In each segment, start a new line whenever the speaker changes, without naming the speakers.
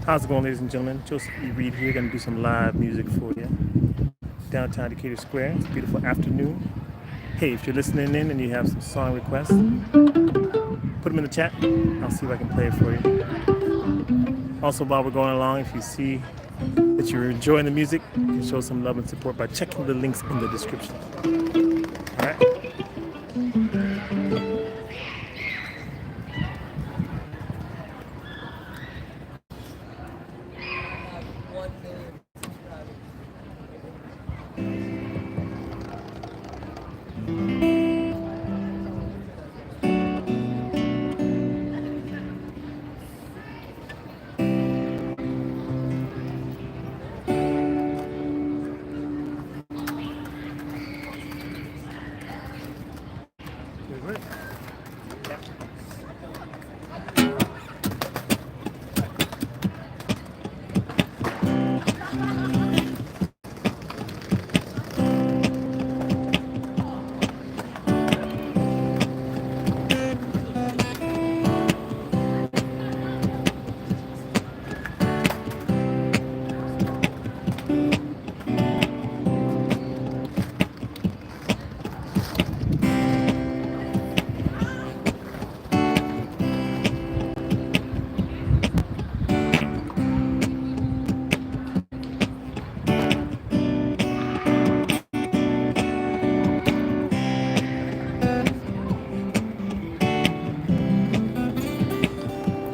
How's it going, ladies and gentlemen? Joseph E. Reed here, gonna do some live music for you. Downtown Decatur Square. It's a beautiful afternoon. Hey, if you're listening in and you have some song requests, put them in the chat. I'll see if I can play it for you. Also, while we're going along, if you see that you're enjoying the music, you can show some love and support by checking the links in the description. All right.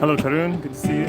Hello, Karun. Good to see you.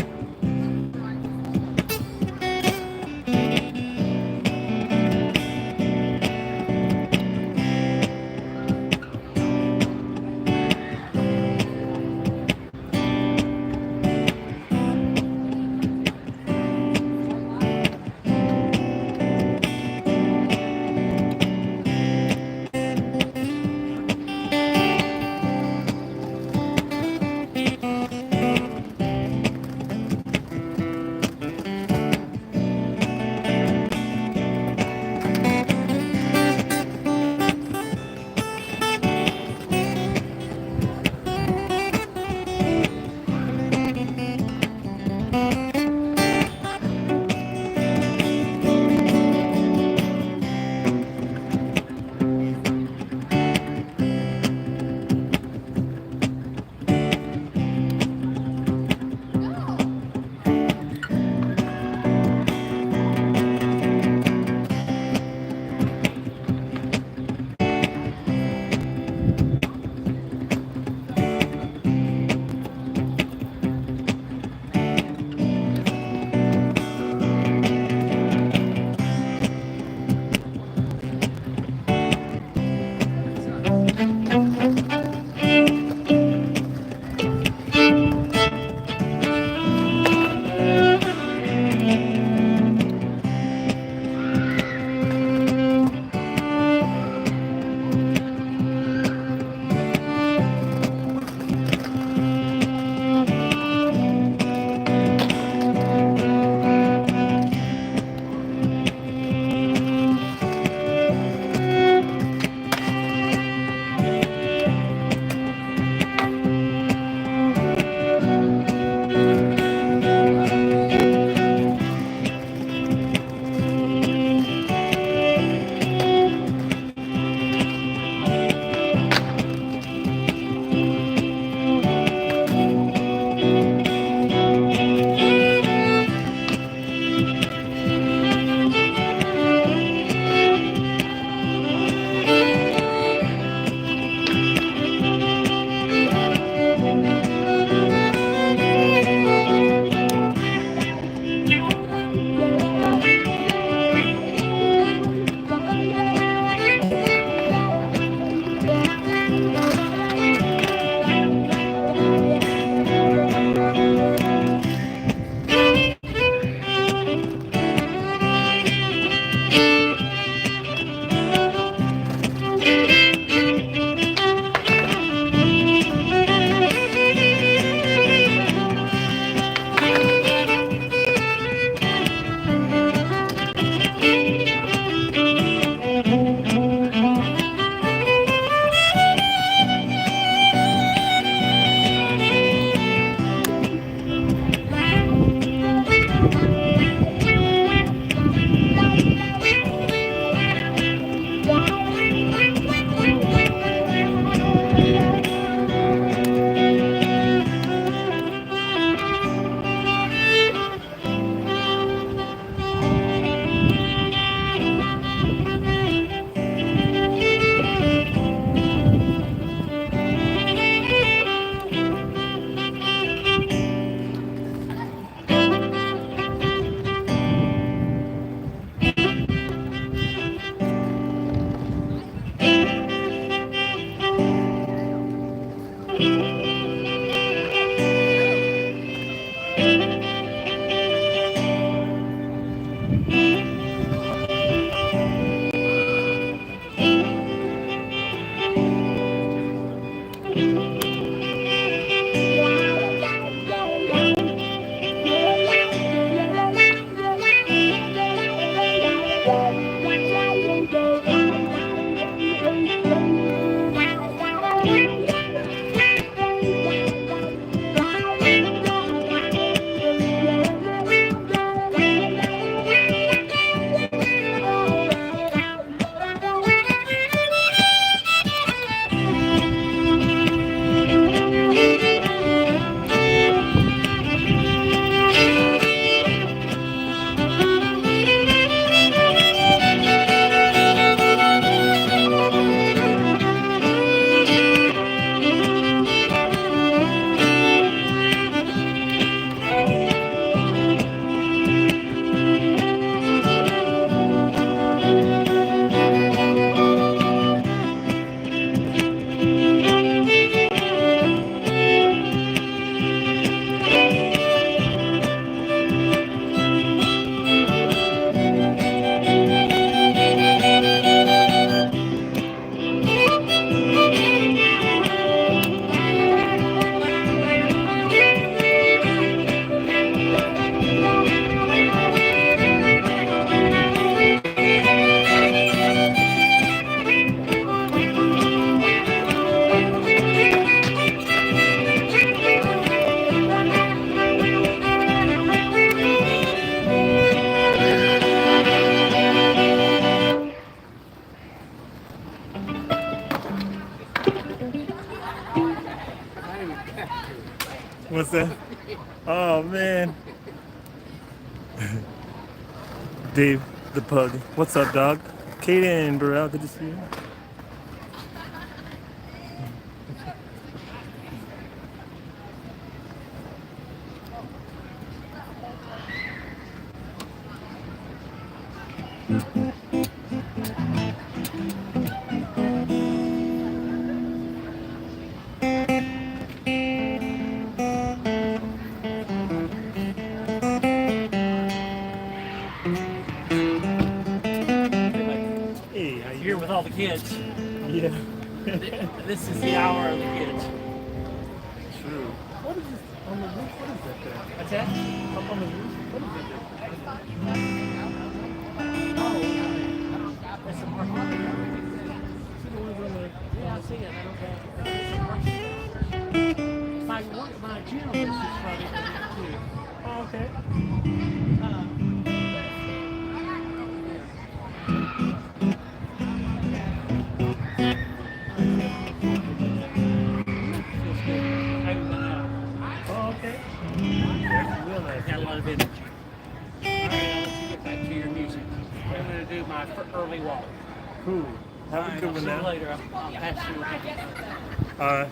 man. Dave the pug. What's up, dog? Kaden Burrell, good to see you.
Here with all the kids.
Yeah.
This is the hour of the kids.
True. What is this on the roof? What is that there?
What's that?
Up on the roof? What is it there?
Oh, that's some more. Yeah, I see it. My gym is just right in there too.
Oh, okay. Oh, okay. That's real nice.
Got a lot of energy. All right, let's get back to your music. I'm going to do my early walk.
Cool. Have a good
I'll
one
see you
now.
later. I'll pass you
Alright.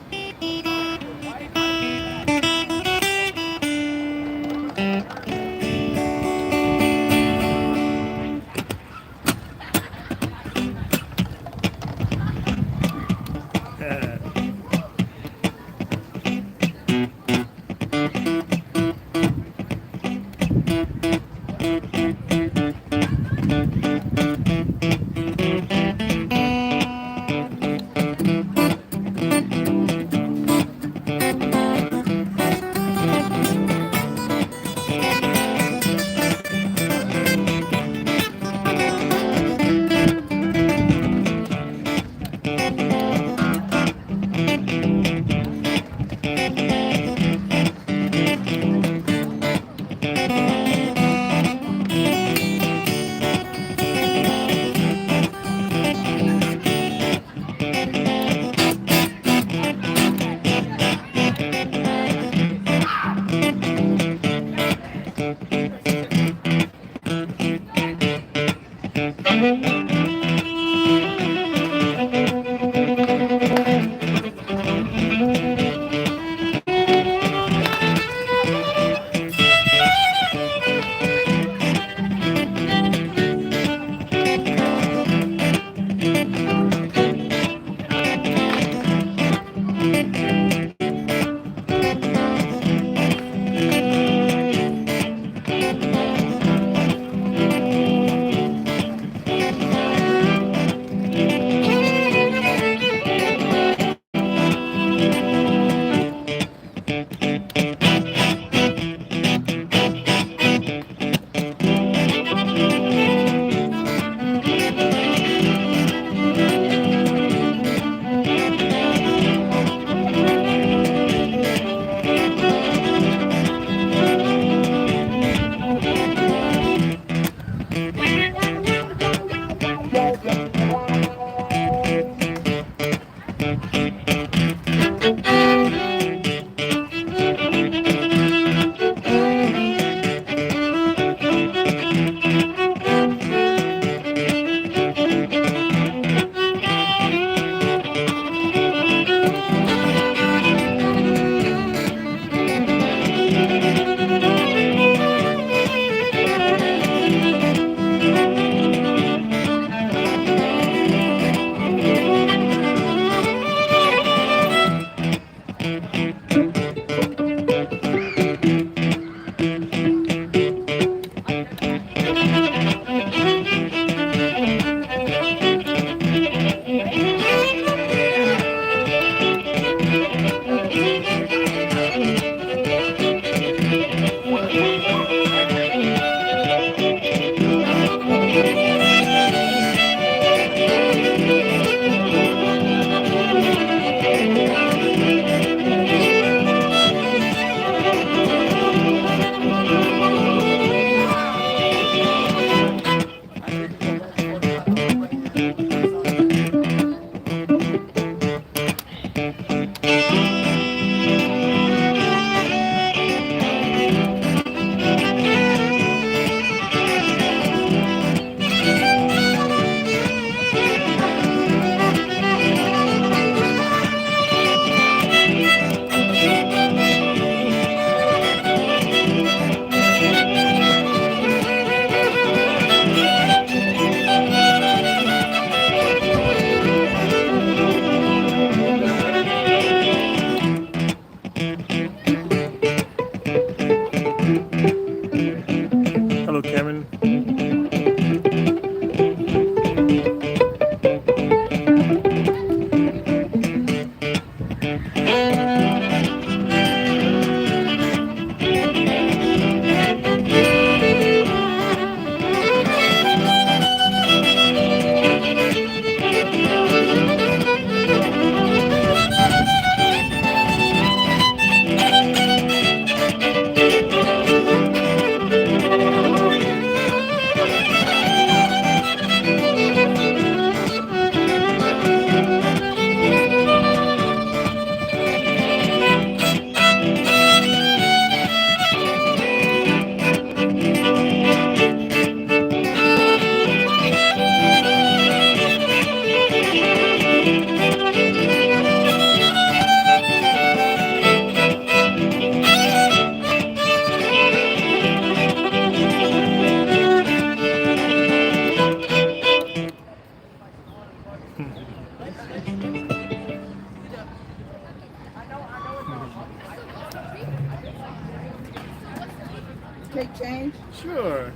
take change?
Sure.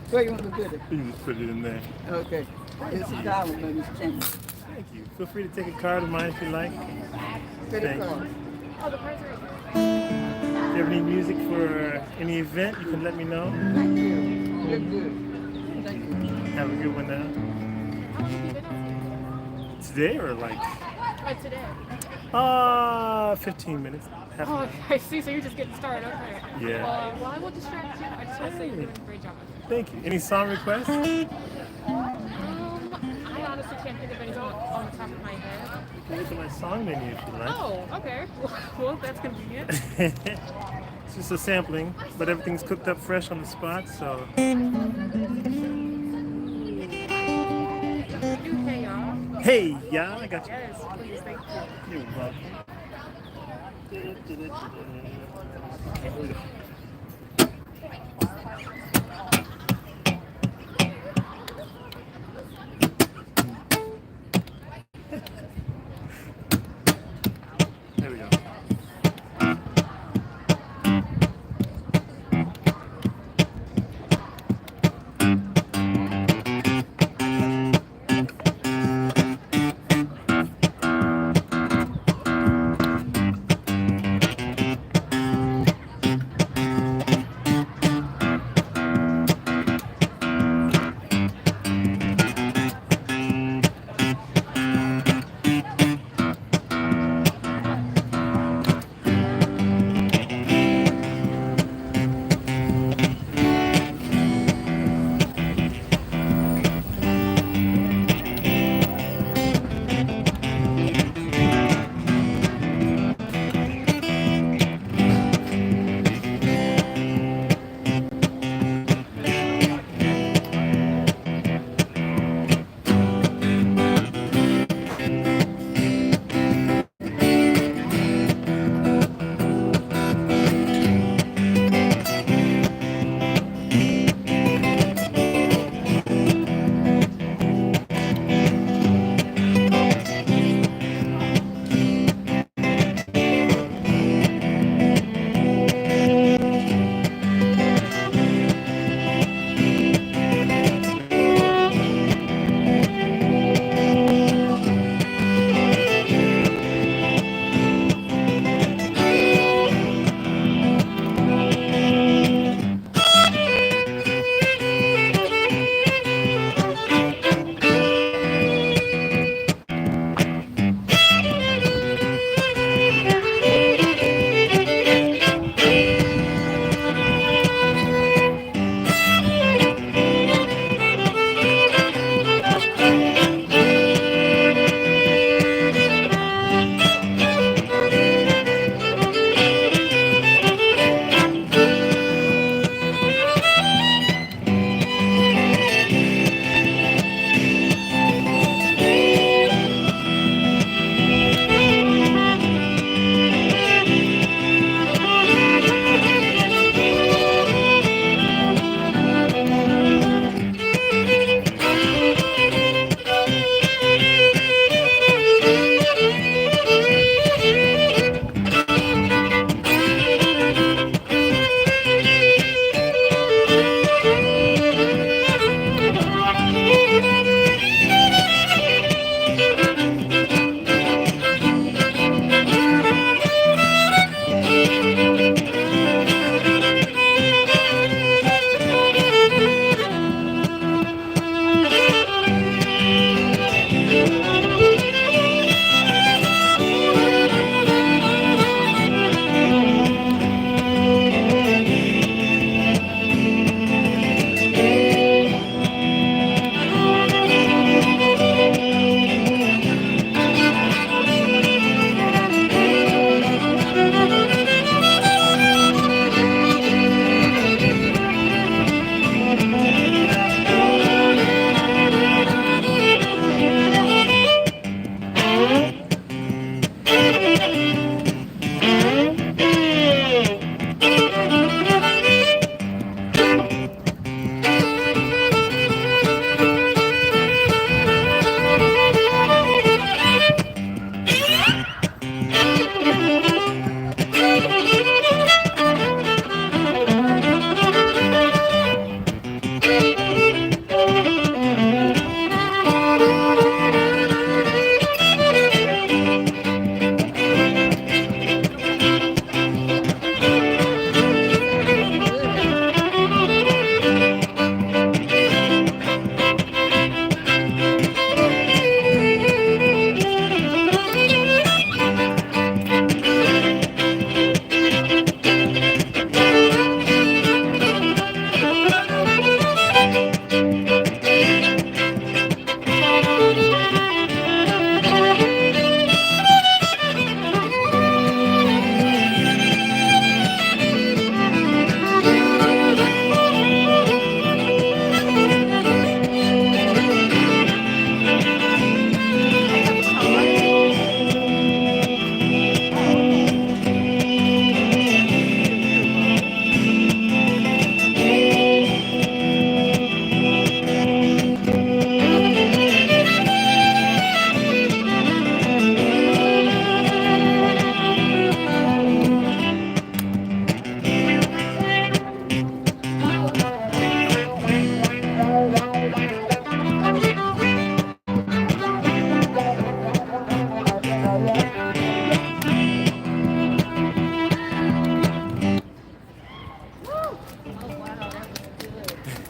Where you want to put it?
You can just put it in there.
Okay. It's $1, but it's change.
Thank you. Feel free to take a card of mine if you like.
Credit
Thank
card.
Oh, the cards are right
If you have any music for any event, you can let me know.
Thank you. You're good. Thank you.
Have a good one now.
here. How long have you been out
Today or like,
here? Today.
15 minutes. Half an
Oh,
hour.
I see. So you're just getting started. Okay.
Yeah.
Well, I won't distract you. I just want to say you're doing a great job.
Thank you. Any song requests?
I honestly can't think of anything on the top of my head.
You can look at my song menu if you like.
Oh, okay. Well, that's convenient.
It's just a sampling, but everything's cooked up fresh on the spot, so.
You pay off.
Hey, yeah, I got you.
Yes, please. Thank you.
You're welcome. There we go.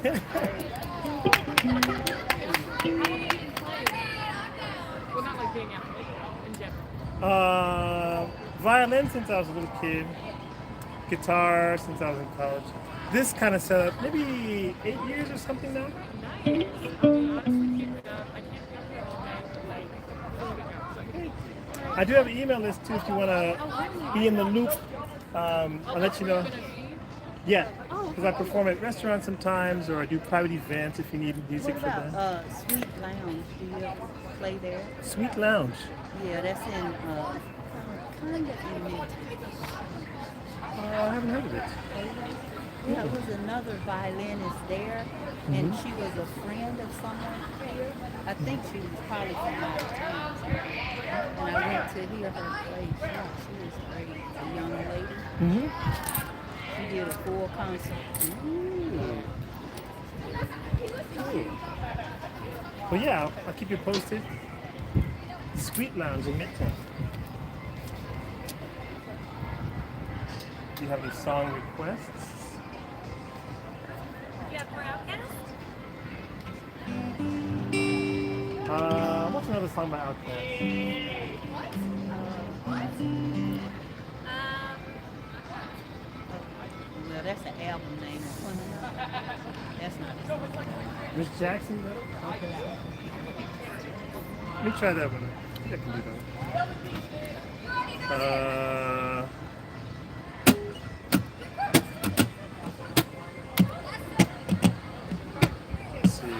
Well, not like being out in general.
Violin since I was a little kid. Guitar since I was in college. This kind of setup, maybe 8 years or something now.
Nice. I mean, honestly, keep it up. I can't be up here all day, but like, really good.
I do have an email list too if you want to be in the loop. I'll let you know. Yeah, because I perform at restaurants sometimes, or I do private events if you need music
What
for them.
about Sweet Lounge? Do you ever play there?
Sweet Lounge.
Yeah, that's in kind of in Midtown.
I haven't heard of it.
Yeah, it was another violinist there, and she was a friend of someone here. I think she was probably from out of town. And I went to hear her play. Yeah, she was great. A young lady. She did a full concert.
Well, yeah, I'll keep you posted. Sweet Lounge in Midtown. Do you have any song requests?
Yeah, for OutKast?
What's another song by OutKast?
Well, that's an album name. That's not a song.
Miss Jackson? Okay. Let me try that one. I think I can do that. Let's see.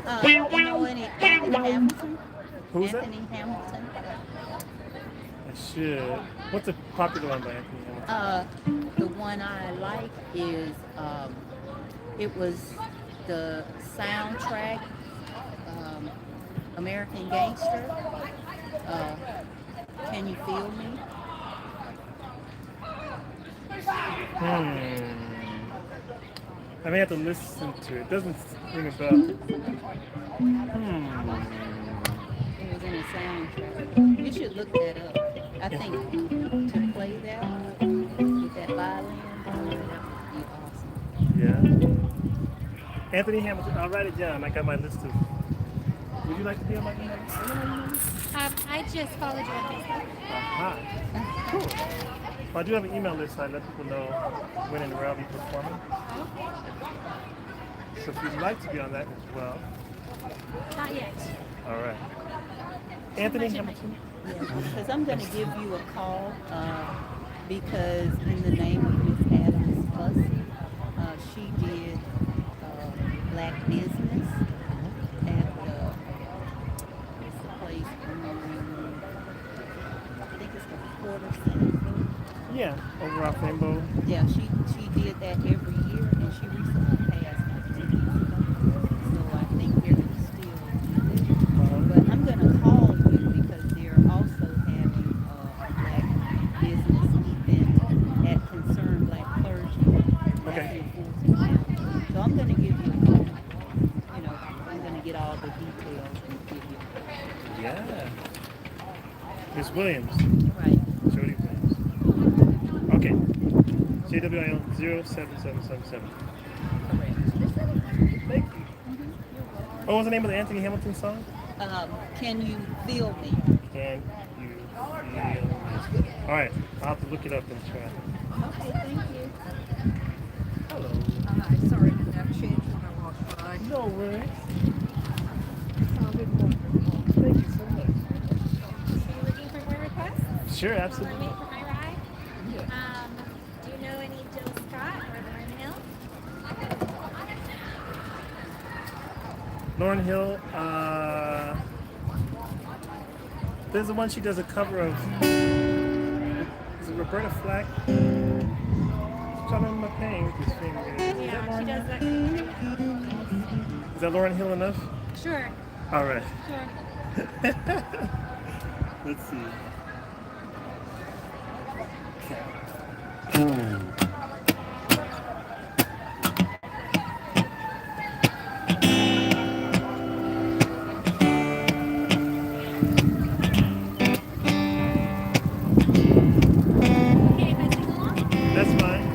like?
You know any Anthony Hamilton?
Who's that?
Anthony Hamilton.
I should. What's a popular one by Anthony Hamilton?
The one I like is it was the soundtrack, American Gangster. Can you feel me?
I may have to listen to it. It doesn't ring a bell.
It was in a soundtrack. You should look that up. I think to play that with that violin, that would be awesome.
Yeah. Anthony Hamilton. I'll write it down. I got my list of. Would you like to be on my email?
I just followed you on Facebook.
Aha. Cool. Well, I do have an email list. So I let people know when and where I'll be performing. So if you'd like to be on that as well.
Not yet.
All right. Anthony Hamilton.
Because I'm going to give you a call because in the name of Miss Adams Bus, she did Black Business at what's the place? I think it's the Quarter Center.
Yeah, over off Rainbow.
Yeah, she did that every year, and she recently passed like 2 years ago. So I think they're going to still do it. But I'm going to call you because they're also having a Black business event at Concerned Black Clergy.
Okay.
So I'm going to give you a call. You know, I'm going to get all the details and give you.
Yeah. Miss Williams.
Right.
Jody Williams. Okay. JWIL 07777. Thank you. What was the name of the Anthony Hamilton song?
Can you feel me?
Can you feel me? All right. I'll have to look it up and try.
Okay, thank you.
Hello.
Hi, sorry, I didn't have change when I walked by.
No worries.
Sounded wonderful.
Thank you so much.
Are you looking for more requests?
Sure,
Want
absolutely.
me for my ride?
Yeah.
Do you know any Jill Scott or Lauren Hill?
Lauren Hill, there's the one she does a cover of. Is it Roberta Flack? Chapman my pain with his finger. Is that
Yeah,
Lauren
she does
Hill?
that.
Is that Lauren Hill enough?
Sure.
All right.
Sure.
Let's see.
Okay, if I sing along.
That's fine.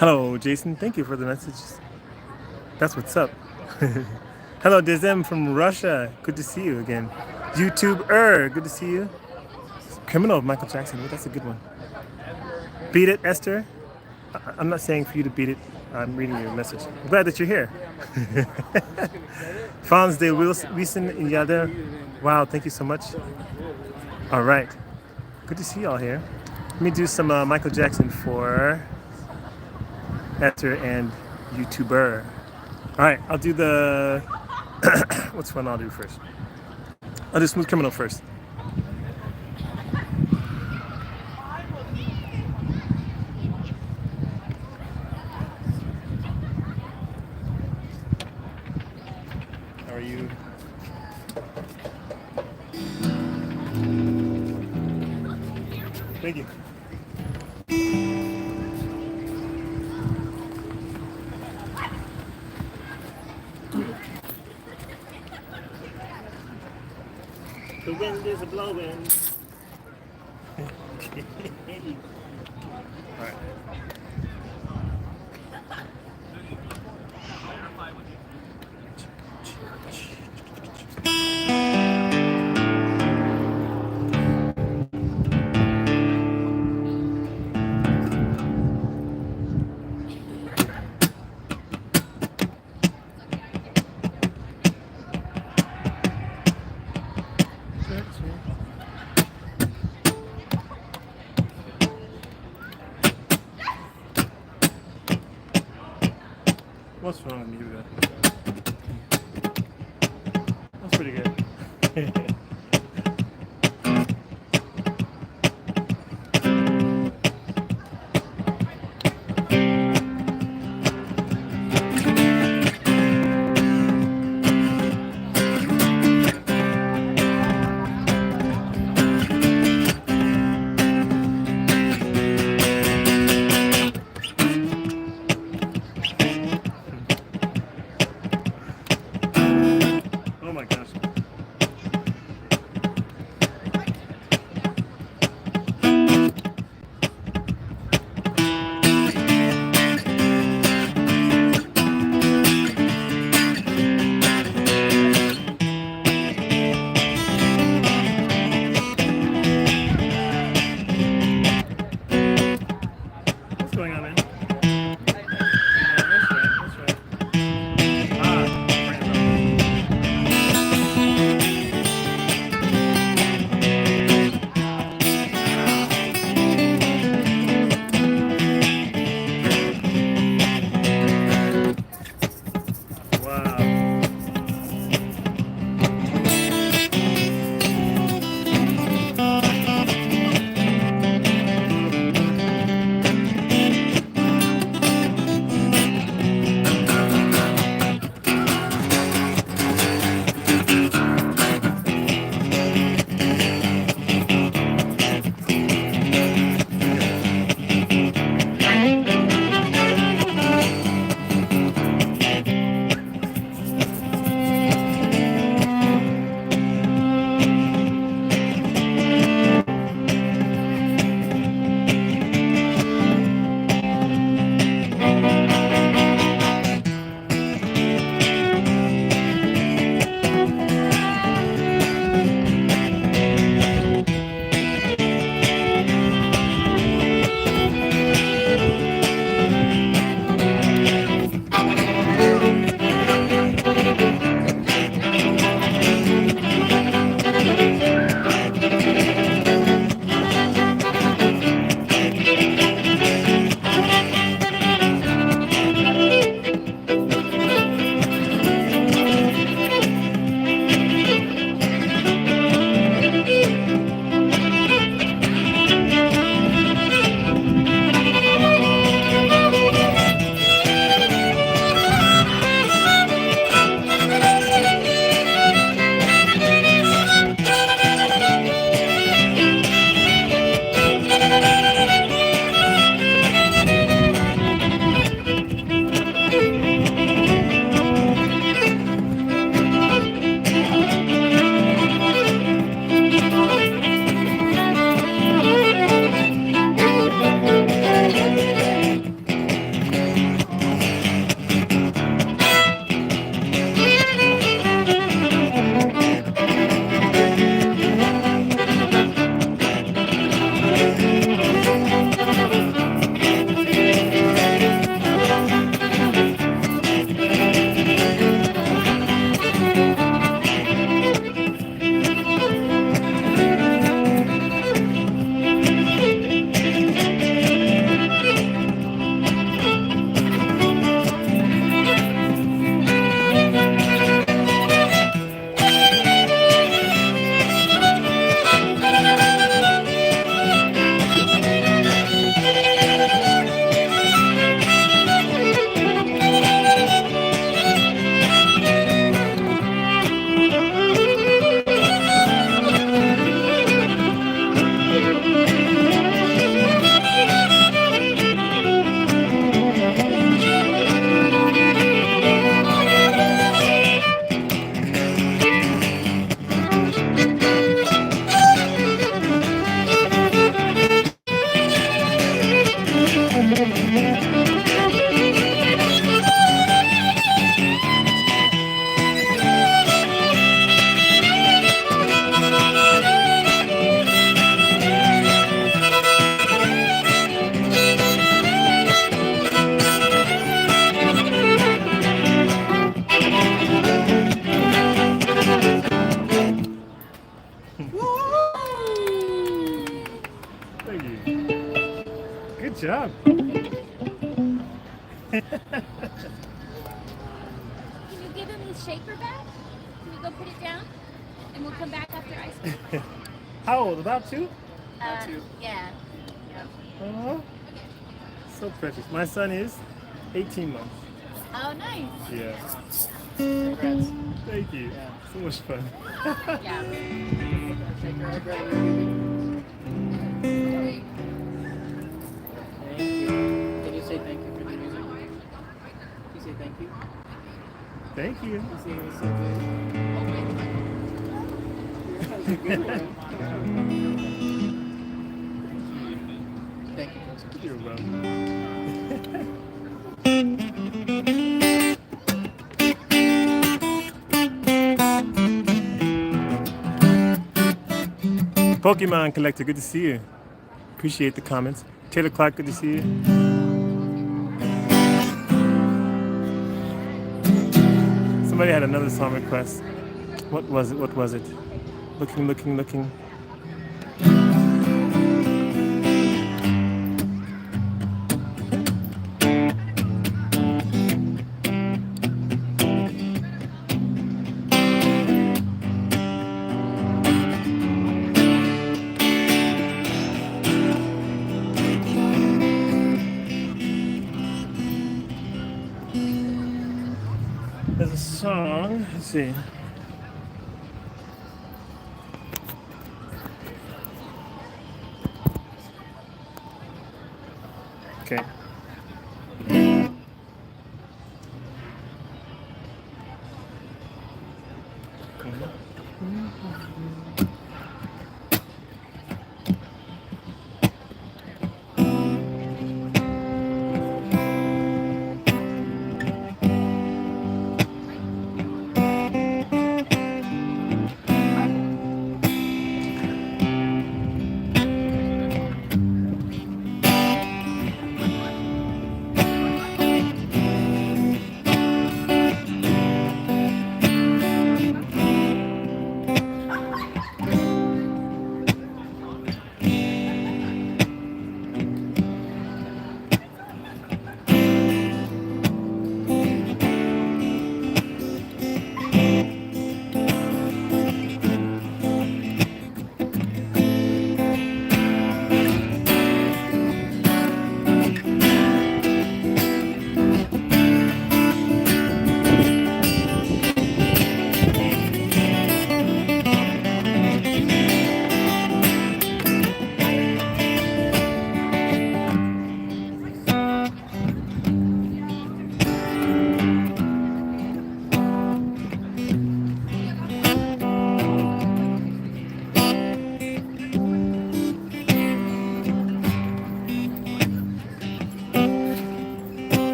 Hello, Jason. Thank you for the messages. That's what's up. Hello, Dizem from Russia. Good to see you again. YouTuber, good to see you. Criminal of Michael Jackson. That's a good one. Beat it, Esther. I'm not saying for you to beat it. I'm reading your message. I'm glad that you're here. Franz de Wiesen in Yada. Wow, thank you so much. All right. Good to see y'all here. Let me do some Michael Jackson for Esther and YouTuber. All right, I'll do the... What's one I'll do first? I'll do Smooth Criminal first. How are you? Thank you. The wind is a-blowing. All right. What's wrong with you? That's pretty good. Oh my gosh.
give him his shaker back? Can we go put it down? And we'll come back after ice cream?
How old? About 2?
Yeah.
Oh, so precious. My son is 18 months.
Oh, nice.
Yeah.
Congrats.
Thank you.
Yeah.
So much fun.
Yeah.
Shaker, I grab you. Thank you. Can you say thank you for the music? Can you say thank you?
Thank you.
You say it was so good. That was a good one. Thank you.
You're welcome. Pokemon Collector, good to see you. Appreciate the comments. Taylor Clark, good to see you. Somebody had another song request. What was it? What was it? Looking, looking, looking. There's a song, let's see. Okay.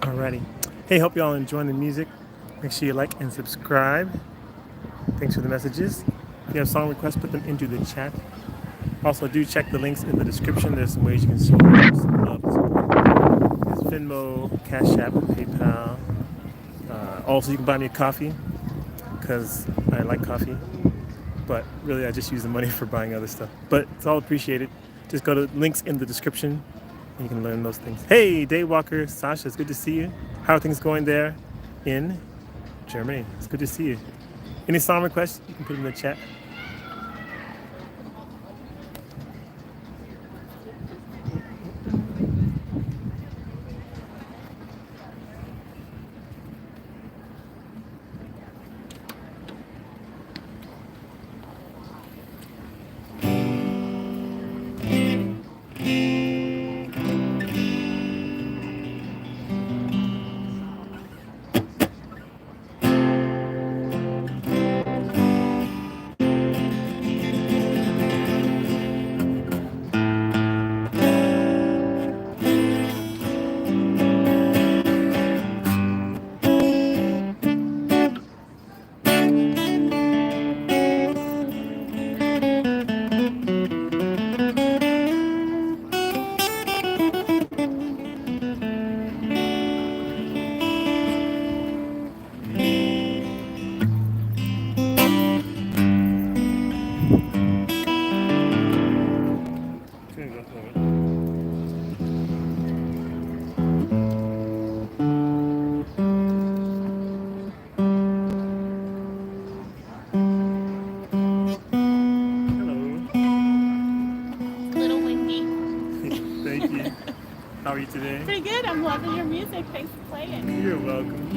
Alrighty. Hey, hope y'all enjoying the music. Make sure you like and subscribe. Thanks for the messages. If you have song requests, put them into the chat. Also, do check the links in the description. There's some ways you can show some love and support. There's Venmo, CashApp, PayPal. Also, you can buy me a coffee because I like coffee. But really, I just use the money for buying other stuff. But it's all appreciated. Just go to links in the description and you can learn those things. Hey, Daywalker, Sasha, it's good to see you. How are things going there in Germany? It's good to see you. Any song requests, you can put them in the chat. Today.
Pretty good. I'm loving your music. Thanks for playing.
You're welcome.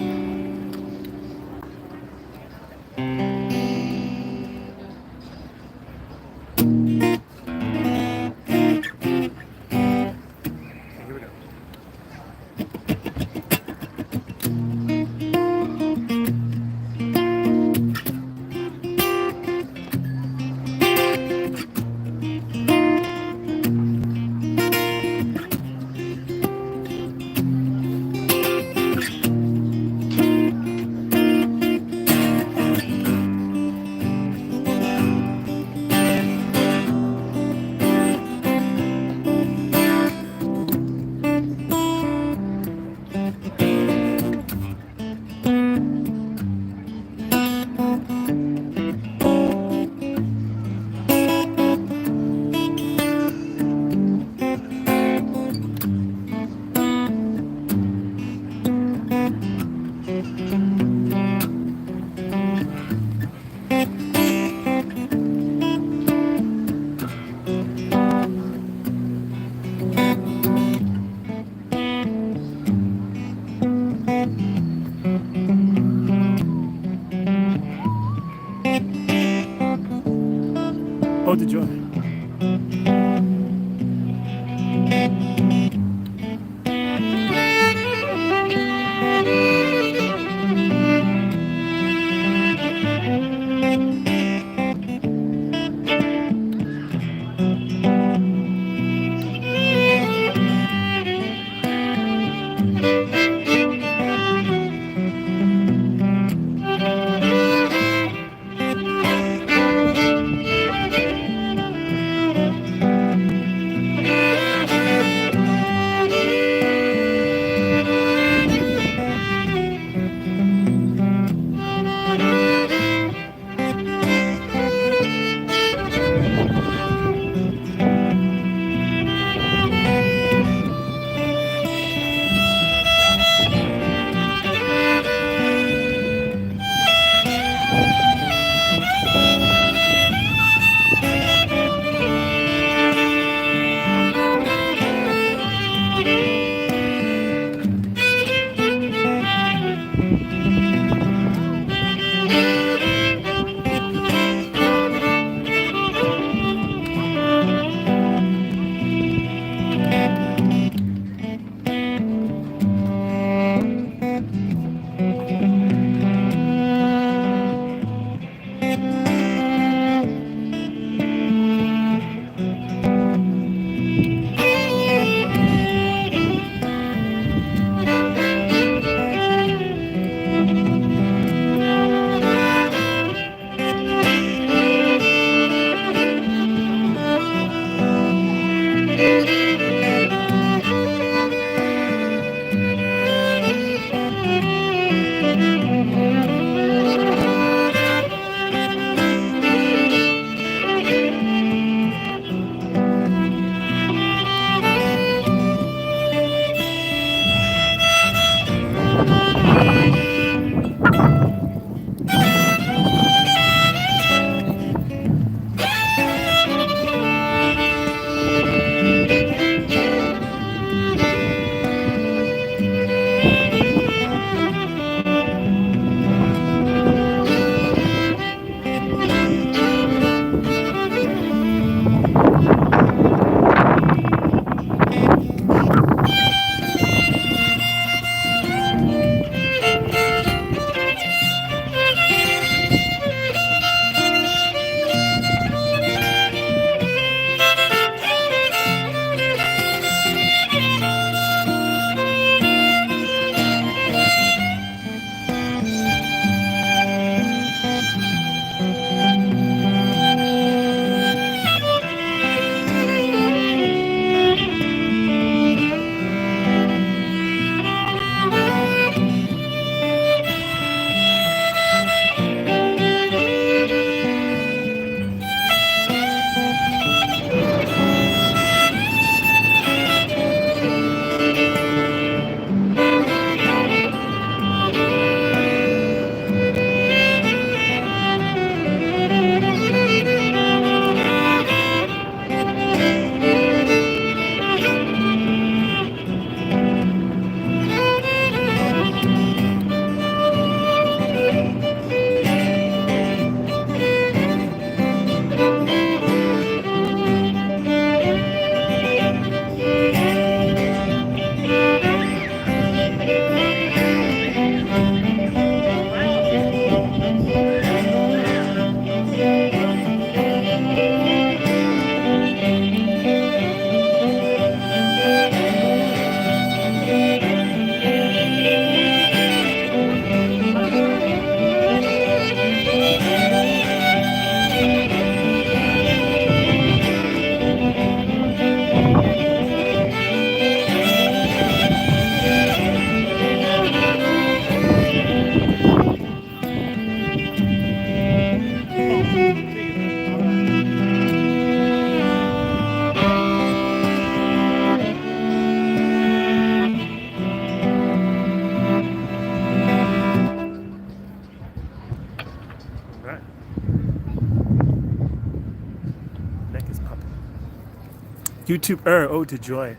YouTuber, Ode To Joy.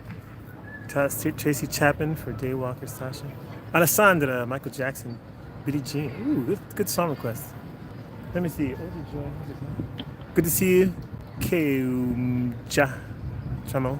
Tracy Chapman for Daywalker, Sasha. Alessandra, Michael Jackson, Billie Jean. Ooh, good song request. Let me see. Ode To Joy. Good to see you. Keumja. Chamo.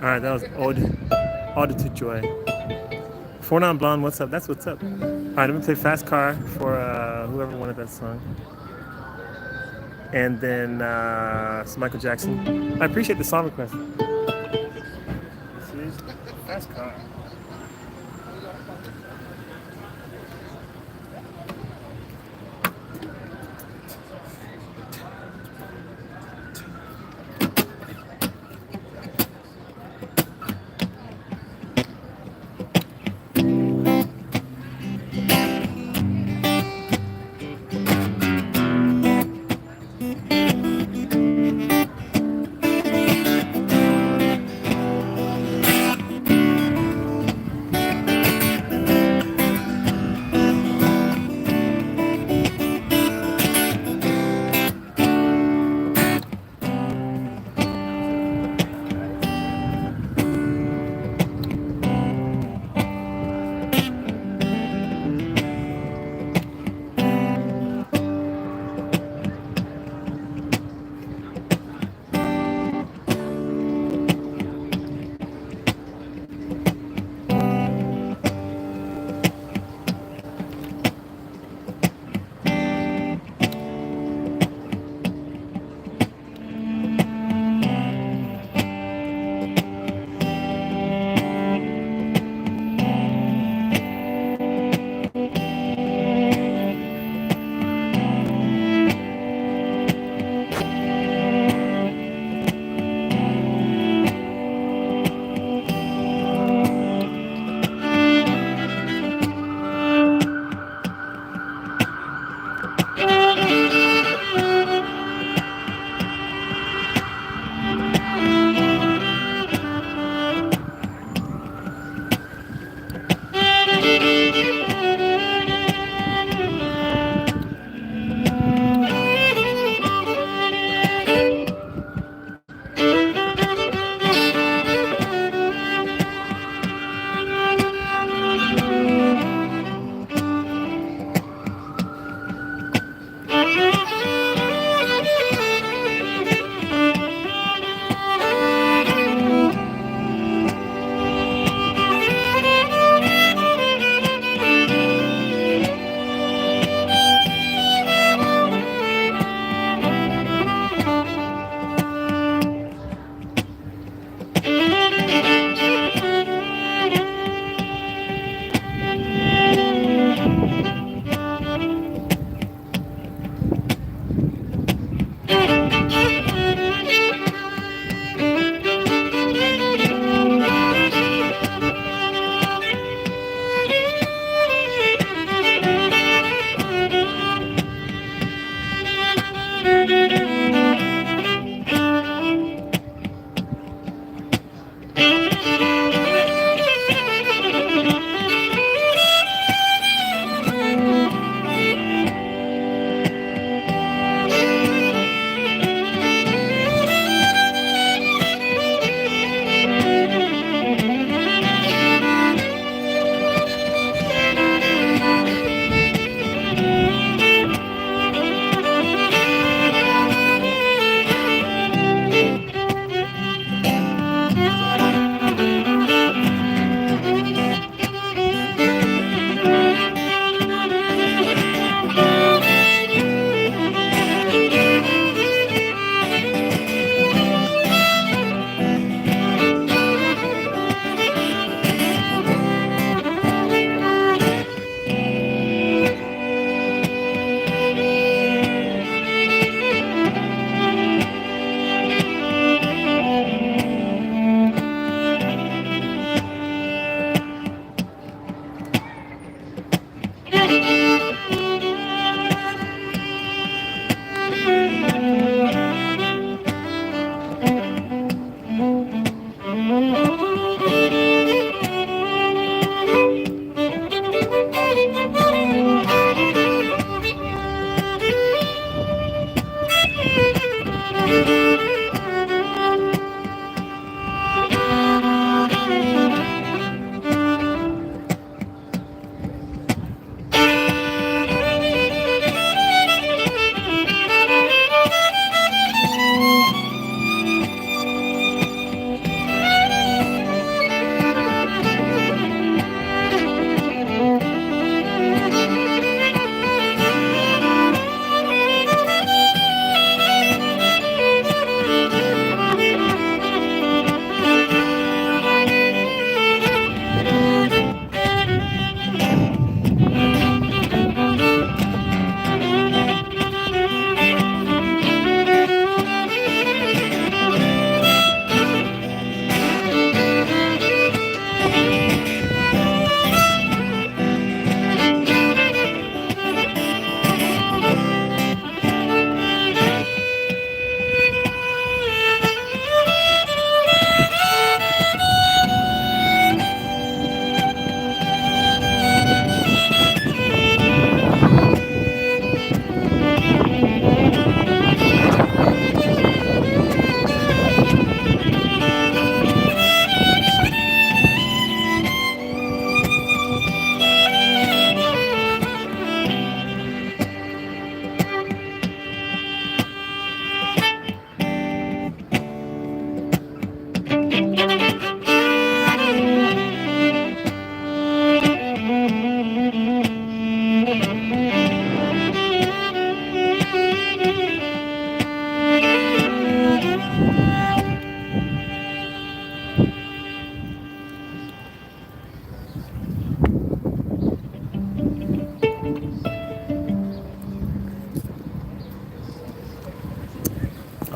Alright, that was Ode To Joy. Four Non Blonde, what's up? That's what's up. Alright, let me play Fast Car for whoever wanted that song. And then some Michael Jackson. I appreciate the song request. This is Fast Car.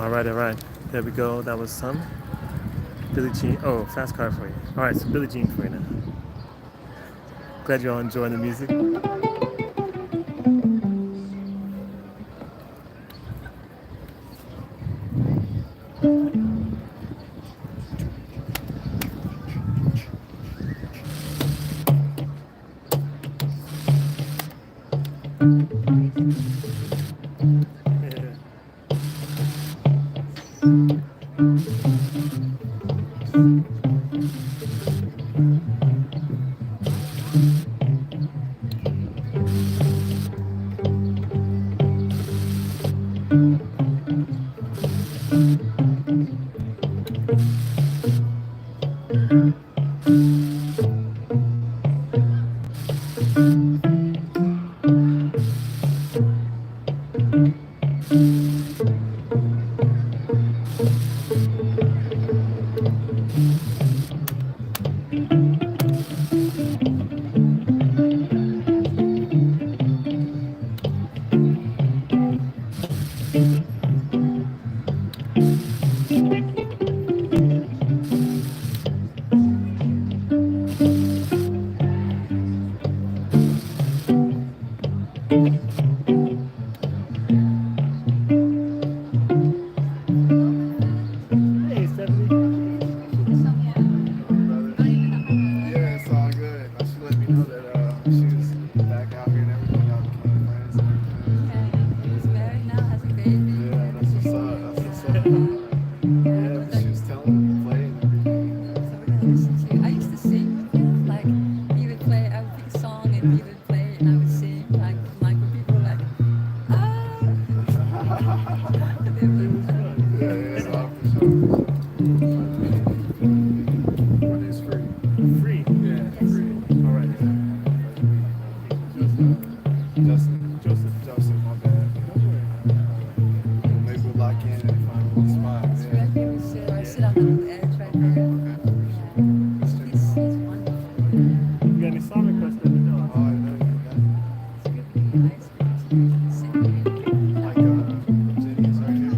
All right. There we go. That was some Billie Jean. Oh, fast card for you. All right, so Billie Jean for you now. Glad you all enjoying the music. Hey, Stephanie.
Yeah, it's all good. She let me know that she was back out here and everything, out in plans and everything.
He's married now, has a baby.
Yeah, that's what's up. That's what's up. Yeah, but she was telling me to play and everything.
So we're gonna listen to. I used to sing with him. Like he would play. I would pick a song and he would play, and I would sing. Like when people were like, ah.
Yeah, so for sure. But it's free.
Free.
Yeah, free.
All right.
Justin, my bad. Maybe we'll lock in and find a little spot.
It's right here. We sit. I sit on the edge right there. Yeah. He's wonderful.
You got any song requests? Let me know.
Oh, I know you got
It's good to be nice. Sitting here.
like Jenny's right here.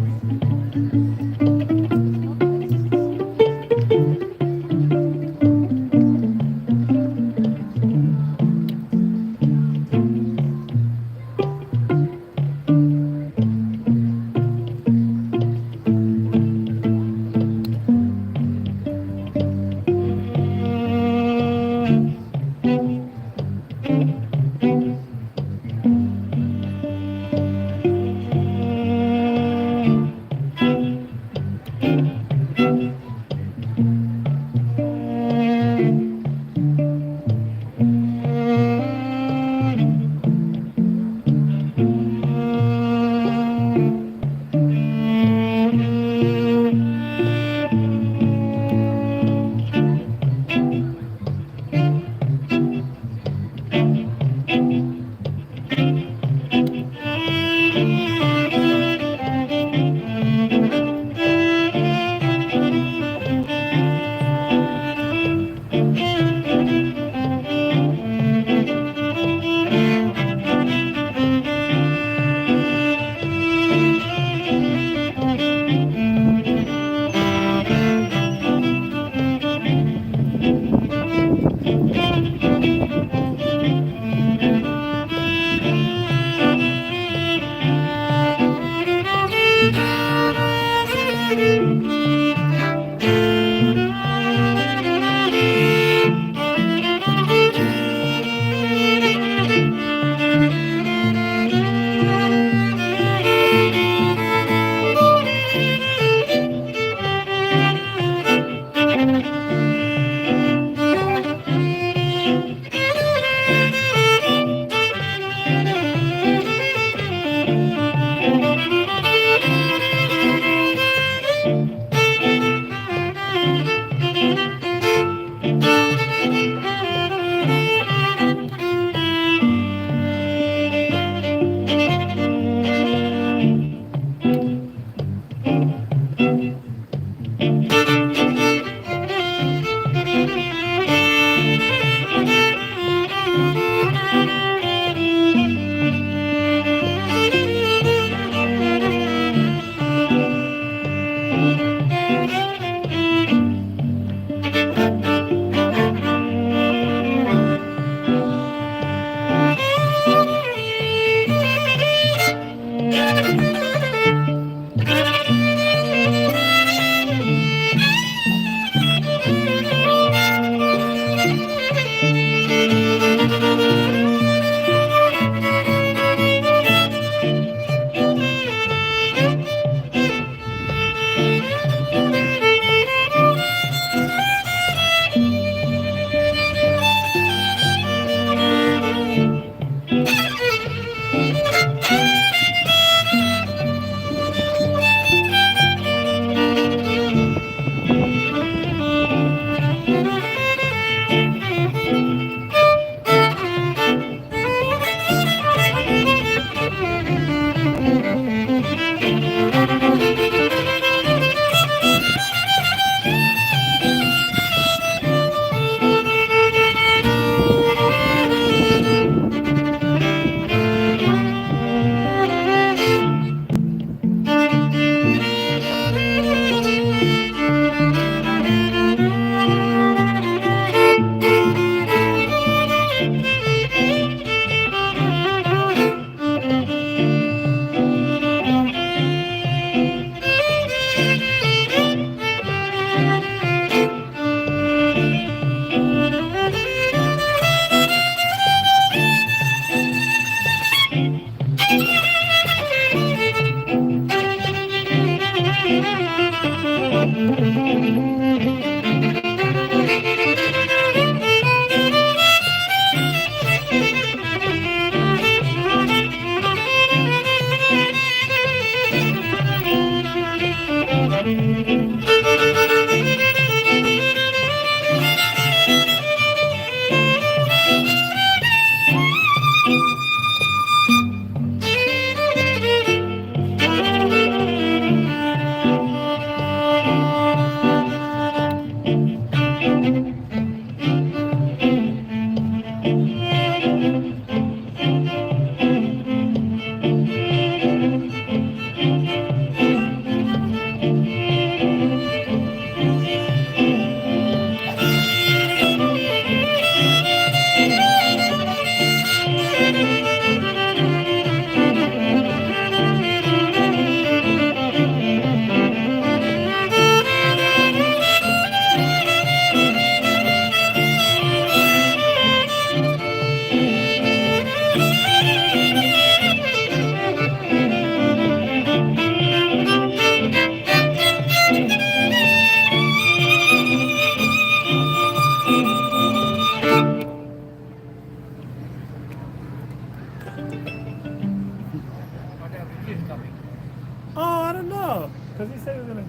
Does he say he was gonna?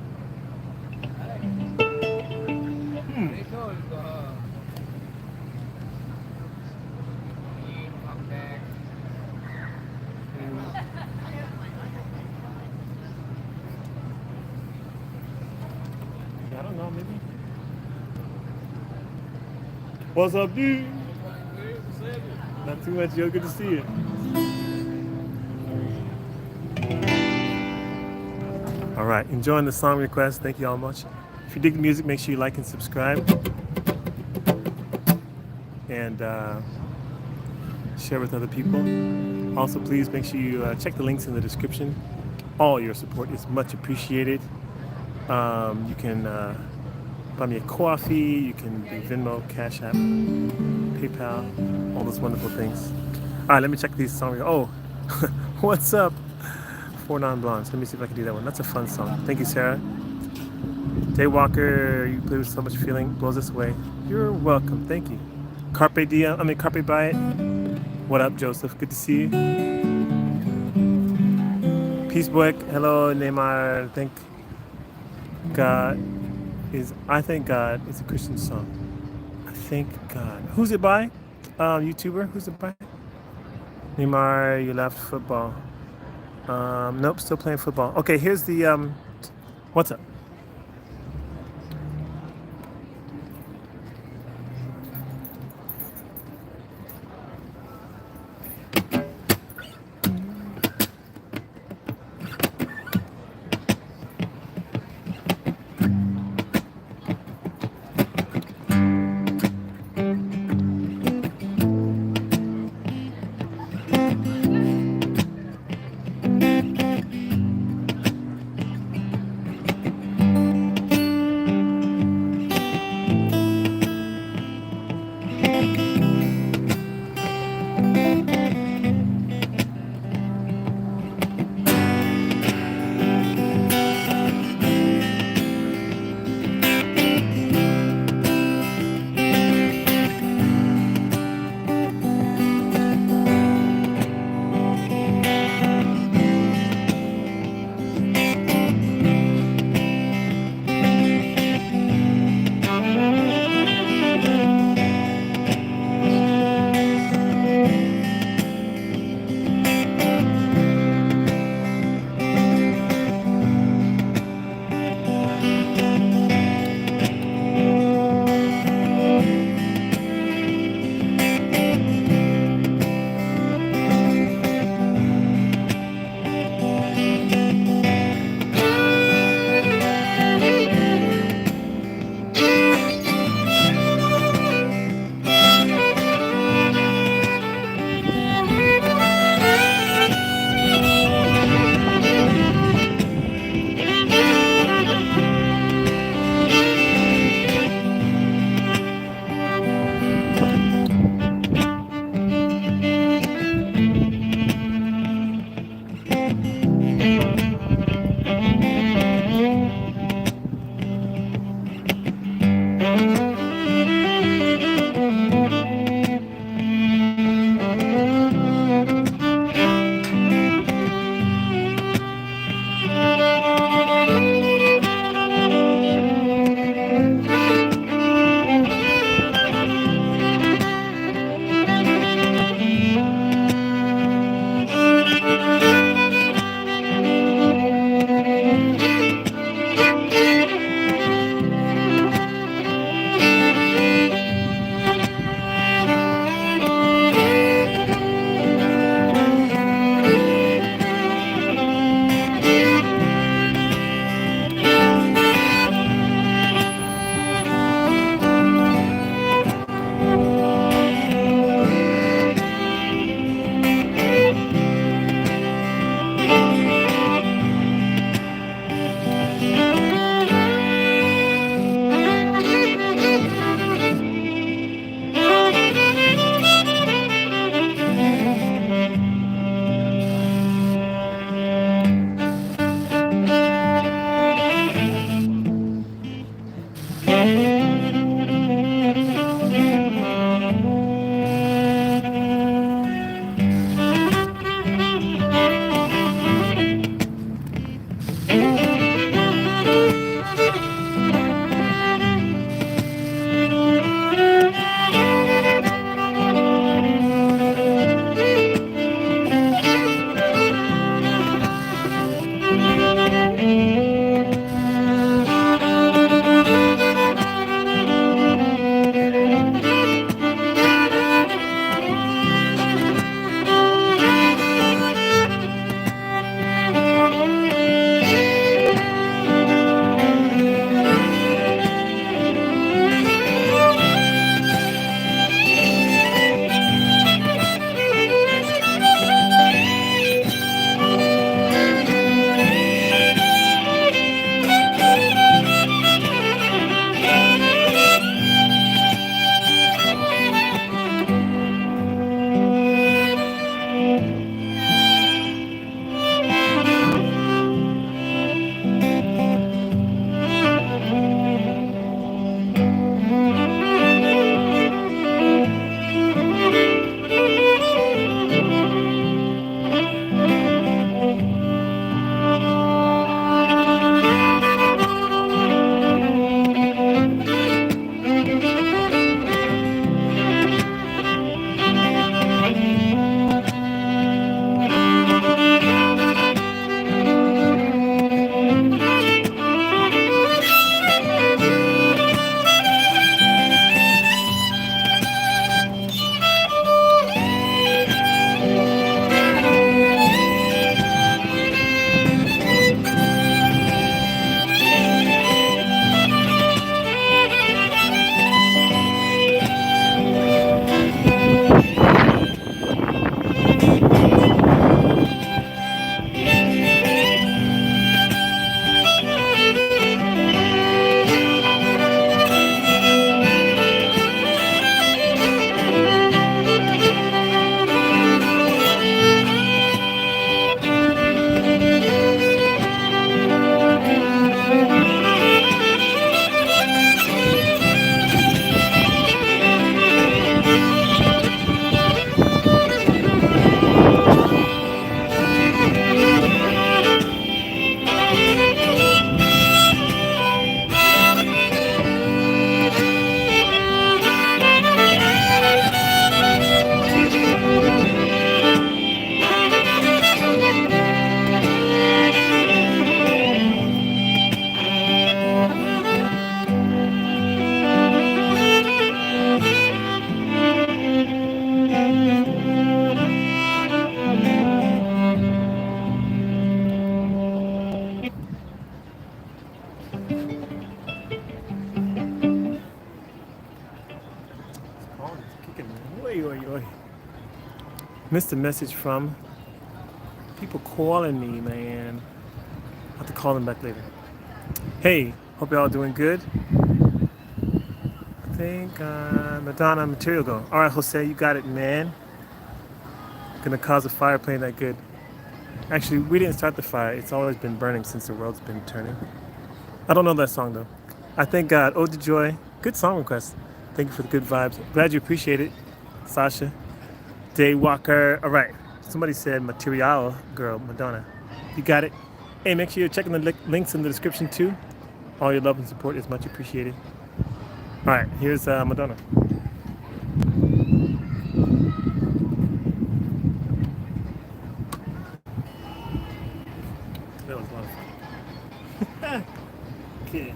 I don't know, maybe. What's up, dude? Not too much, yo. Good to see you. All right, enjoying the song request. Thank you all much. If you dig the music, make sure you like and subscribe. And share with other people. Also, please make sure you check the links in the description. All your support is much appreciated. You can buy me a coffee. You can do Venmo, CashApp, PayPal, all those wonderful things. All right, let me check these songs. Oh, what's up? 4 Non-Blondes. Let me see if I can do that one. That's a fun song. Thank you, Sarah. Daywalker, you play with so much feeling, blows us away. You're welcome. Thank you. Carpe Buy It. What up, Joseph? Good to see you. Peace Boy. Hello, Neymar. I Thank God is a Christian song. I Thank God. Who's it by? YouTuber. Who's it by? Neymar, you left football. Nope, still playing football. Okay, here's the what's up? Kicking. Oi, oi, oi. Missed a message from people calling me, man. I'll have to call them back later. Hey, hope y'all doing good. I think Madonna material go. All right, Jose, you got it, man. Gonna cause a fire playing that good. Actually, we didn't start the fire. It's always been burning since the world's been turning. I don't know that song though. I thank God. Ode to Joy. Good song request. Thank you for the good vibes. Glad you appreciate it, Sasha. Day Walker. All right. Somebody said Material Girl, Madonna. You got it. Hey, make sure you're checking the links in the description too. All your love and support is much appreciated. All right, here's Madonna. That was a lot of fun. Okay.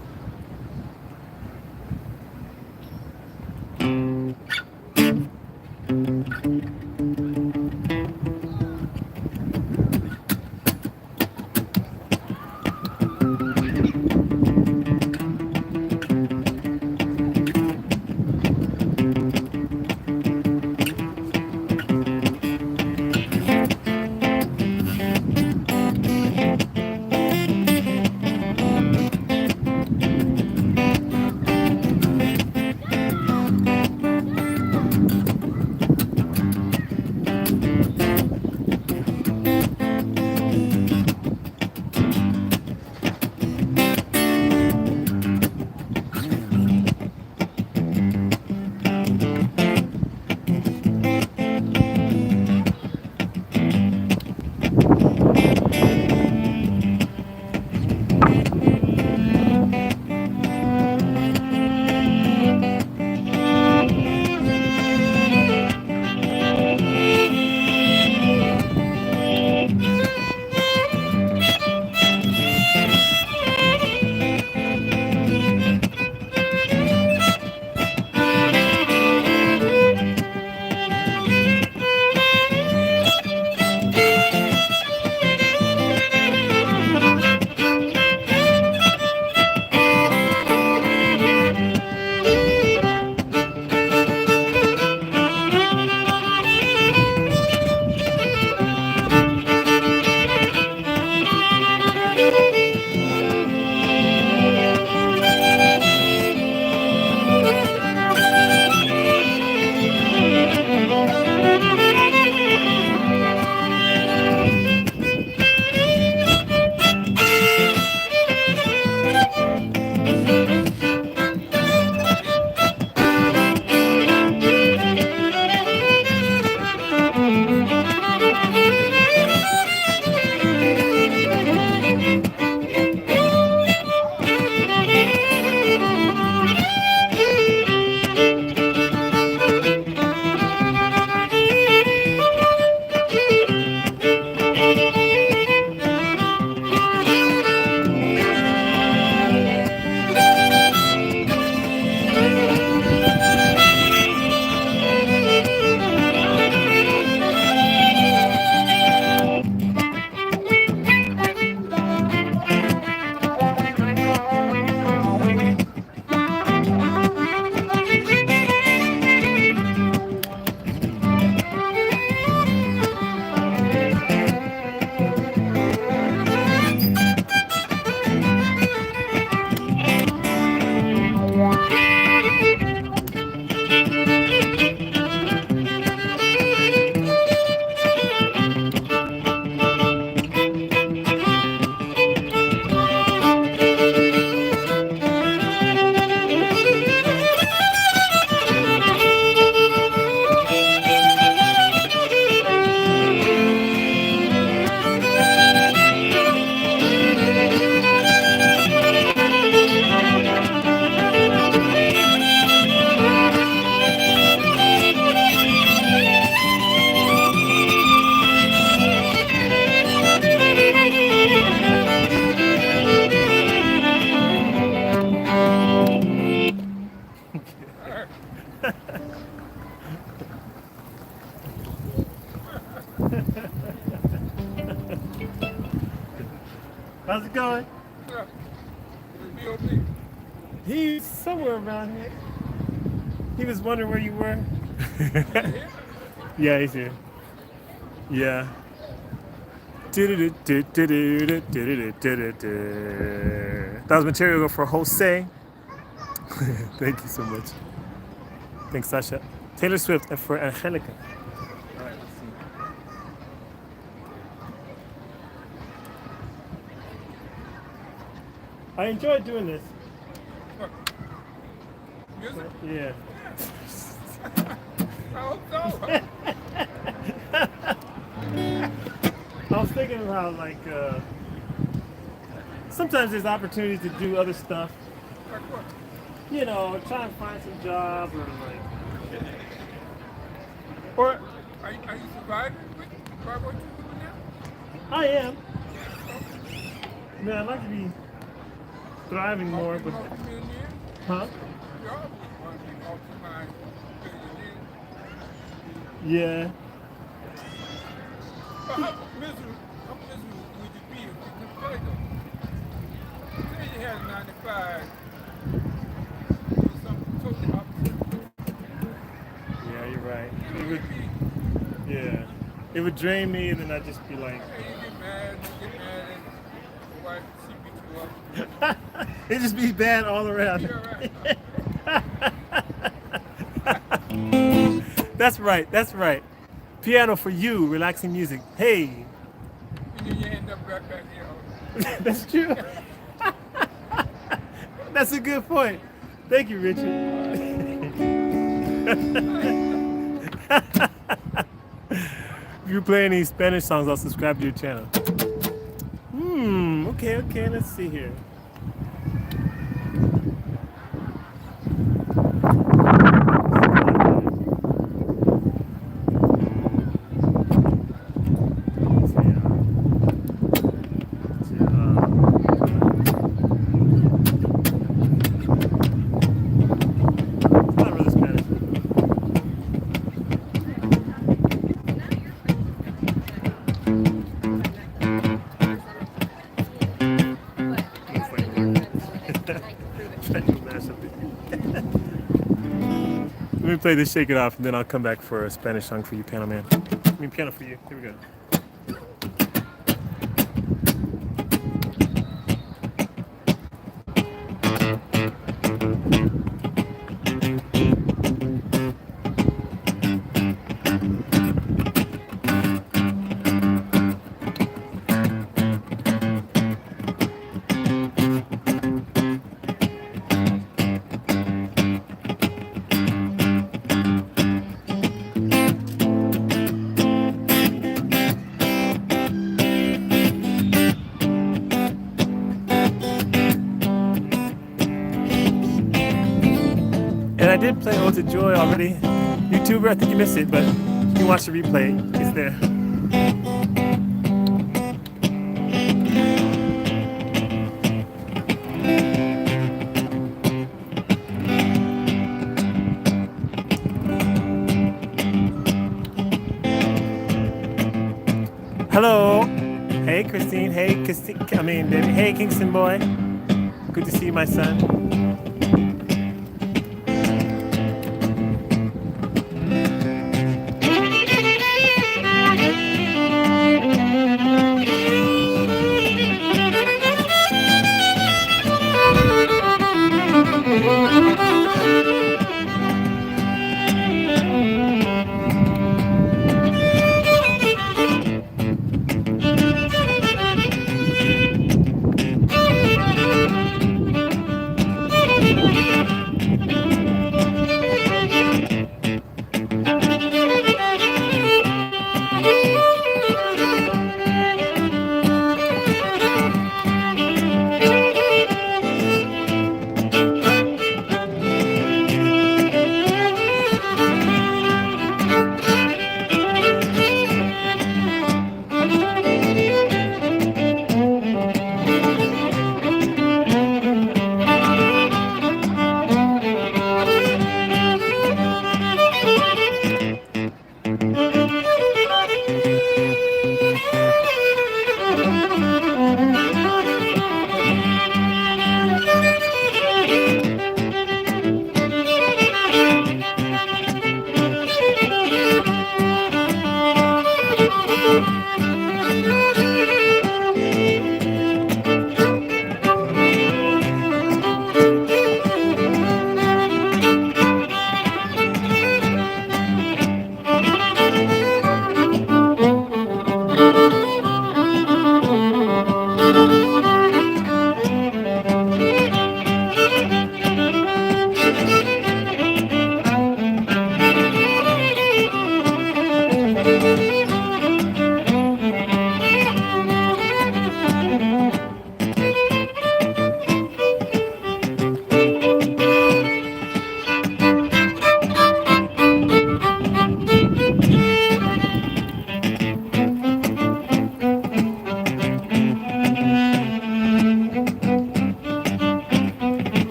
How's it going?
Yeah. B.O.B.
He's somewhere around here. He was wondering where you were. Yeah, he's here. Yeah. That was material for Jose. Thank you so much. Thanks, Sasha. Taylor Swift and for Angelica. All right, let's see. I enjoyed doing this.
Music?
Yeah.
I hope so.
I was thinking about like sometimes there's opportunities to do other stuff.
Like what?
You know, try and find some job or like, or
Are you surviving by what you're doing now?
I am. I mean, I'd like to be thriving more, but
Multi-millionaire?
huh?
You always want to be multi-millionaire.
Yeah.
But how miserable would you be if you couldn't play though? Say you had a 9 to 5, doing something totally opposite.
Yeah, you're right. It
Would
would,
you be,
yeah, it would drain me, and then I'd just be like,
you get mad, and your wife, she beat you up.
it'd just be bad all around.
You're right.
That's right. That's right. Piano for you, relaxing music. Hey,
And then you end up right back here.
that's true. That's a good point. Thank you, Richard. If you play any Spanish songs, I'll subscribe to your channel. Okay, let's see here. Not really Spanish. Let me play this Shake It Off, and then I'll come back for a Spanish song for you, piano man. I mean, piano for you. Here we go. I did play Ode To Joy already. YouTuber, I think you missed it, but you can watch the replay. It's there. Hello. Hey, Christine. Hey, Christine. I mean, baby. Hey, Kingston boy. Good to see you, my son.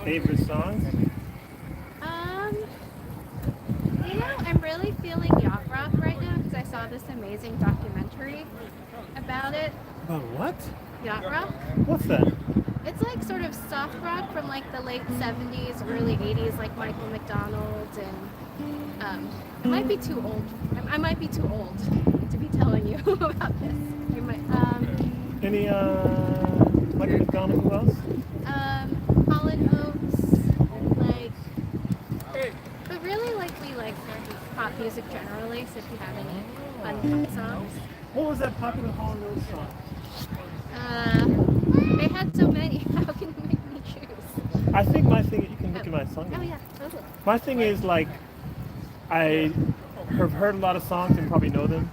favorite songs?
You know, I'm really feeling yacht rock right now because I saw this amazing documentary about it.
About what?
Yacht rock.
What's that?
It's like sort of soft rock from like the late 70s, early 80s, like Michael McDonald, and it might be too old. I might be too old to be telling you about this. You might,
Any Michael McDonald? Who else?
Holland Oates, like, but really like we like pop music generally. So if you have any fun pop songs,
What was that popular Holland Oates song?
they had so many. How can you make me choose?
I think my thing. You can look at my song.
Oh yeah, totally.
My thing is like, I have heard a lot of songs and probably know them,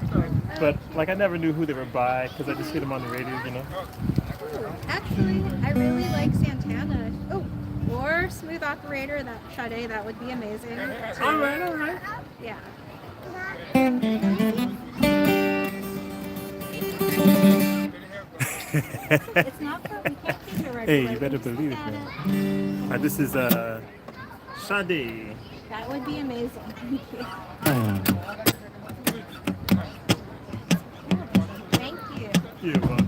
but like I never knew who they were by because I just hear them on the radio, you know.
Ooh, actually, I really like Santana. Oh, or Smooth Operator, that Sade, that would be amazing.
All right.
Yeah.
It's not for, we can't keep it right.
Hey, you better believe it, man. This is Sade.
That would be amazing. Thank you.
You're welcome.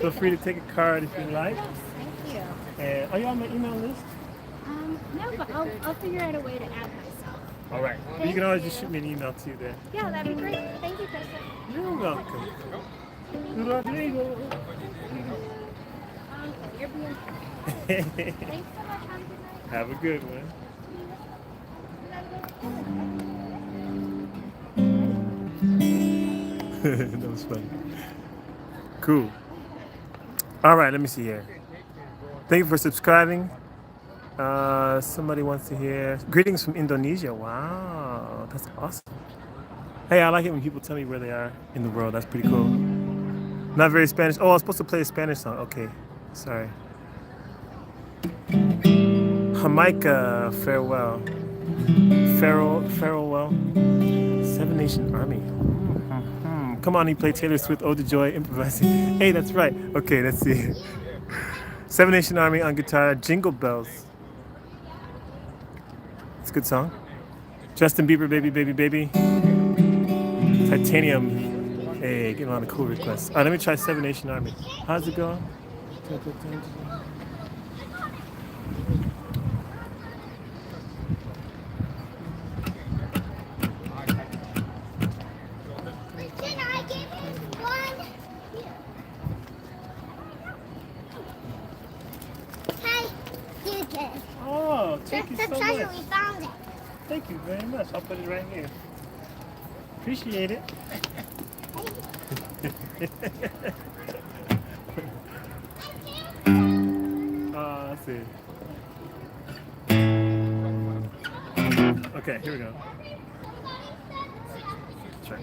Feel free to take a card if you like.
Thank you.
And are you on my email list?
No, but I'll figure out a way to add myself.
All right. You can always just shoot me an email too then.
Yeah, that'd be great. Thank you, Krista.
You're welcome. Rodrigo.
You're being. Thanks so much. Have a good night.
Have a good one. That was funny. Cool. All right, let me see here. Thank you for subscribing. Somebody wants to hear greetings from Indonesia. Wow, that's awesome. Hey, I like it when people tell me where they are in the world. That's pretty cool. Not very Spanish. Oh, I was supposed to play a Spanish song. Okay, sorry. Jamaica, farewell. Farewell. Seven Nation Army. Come on, he played Taylor Swift, Ode To Joy, improvising. Hey, that's right. Okay, let's see. Seven Nation Army on guitar, Jingle Bells. It's a good song. Justin Bieber, Baby, Baby, Baby. Titanium. Hey, getting a lot of cool requests. All right, let me try Seven Nation Army. How's it going? Oh, thank you so much.
We found it.
Thank you very much. I'll put it right here. Appreciate it. Let's see. Okay, here we go. Sure.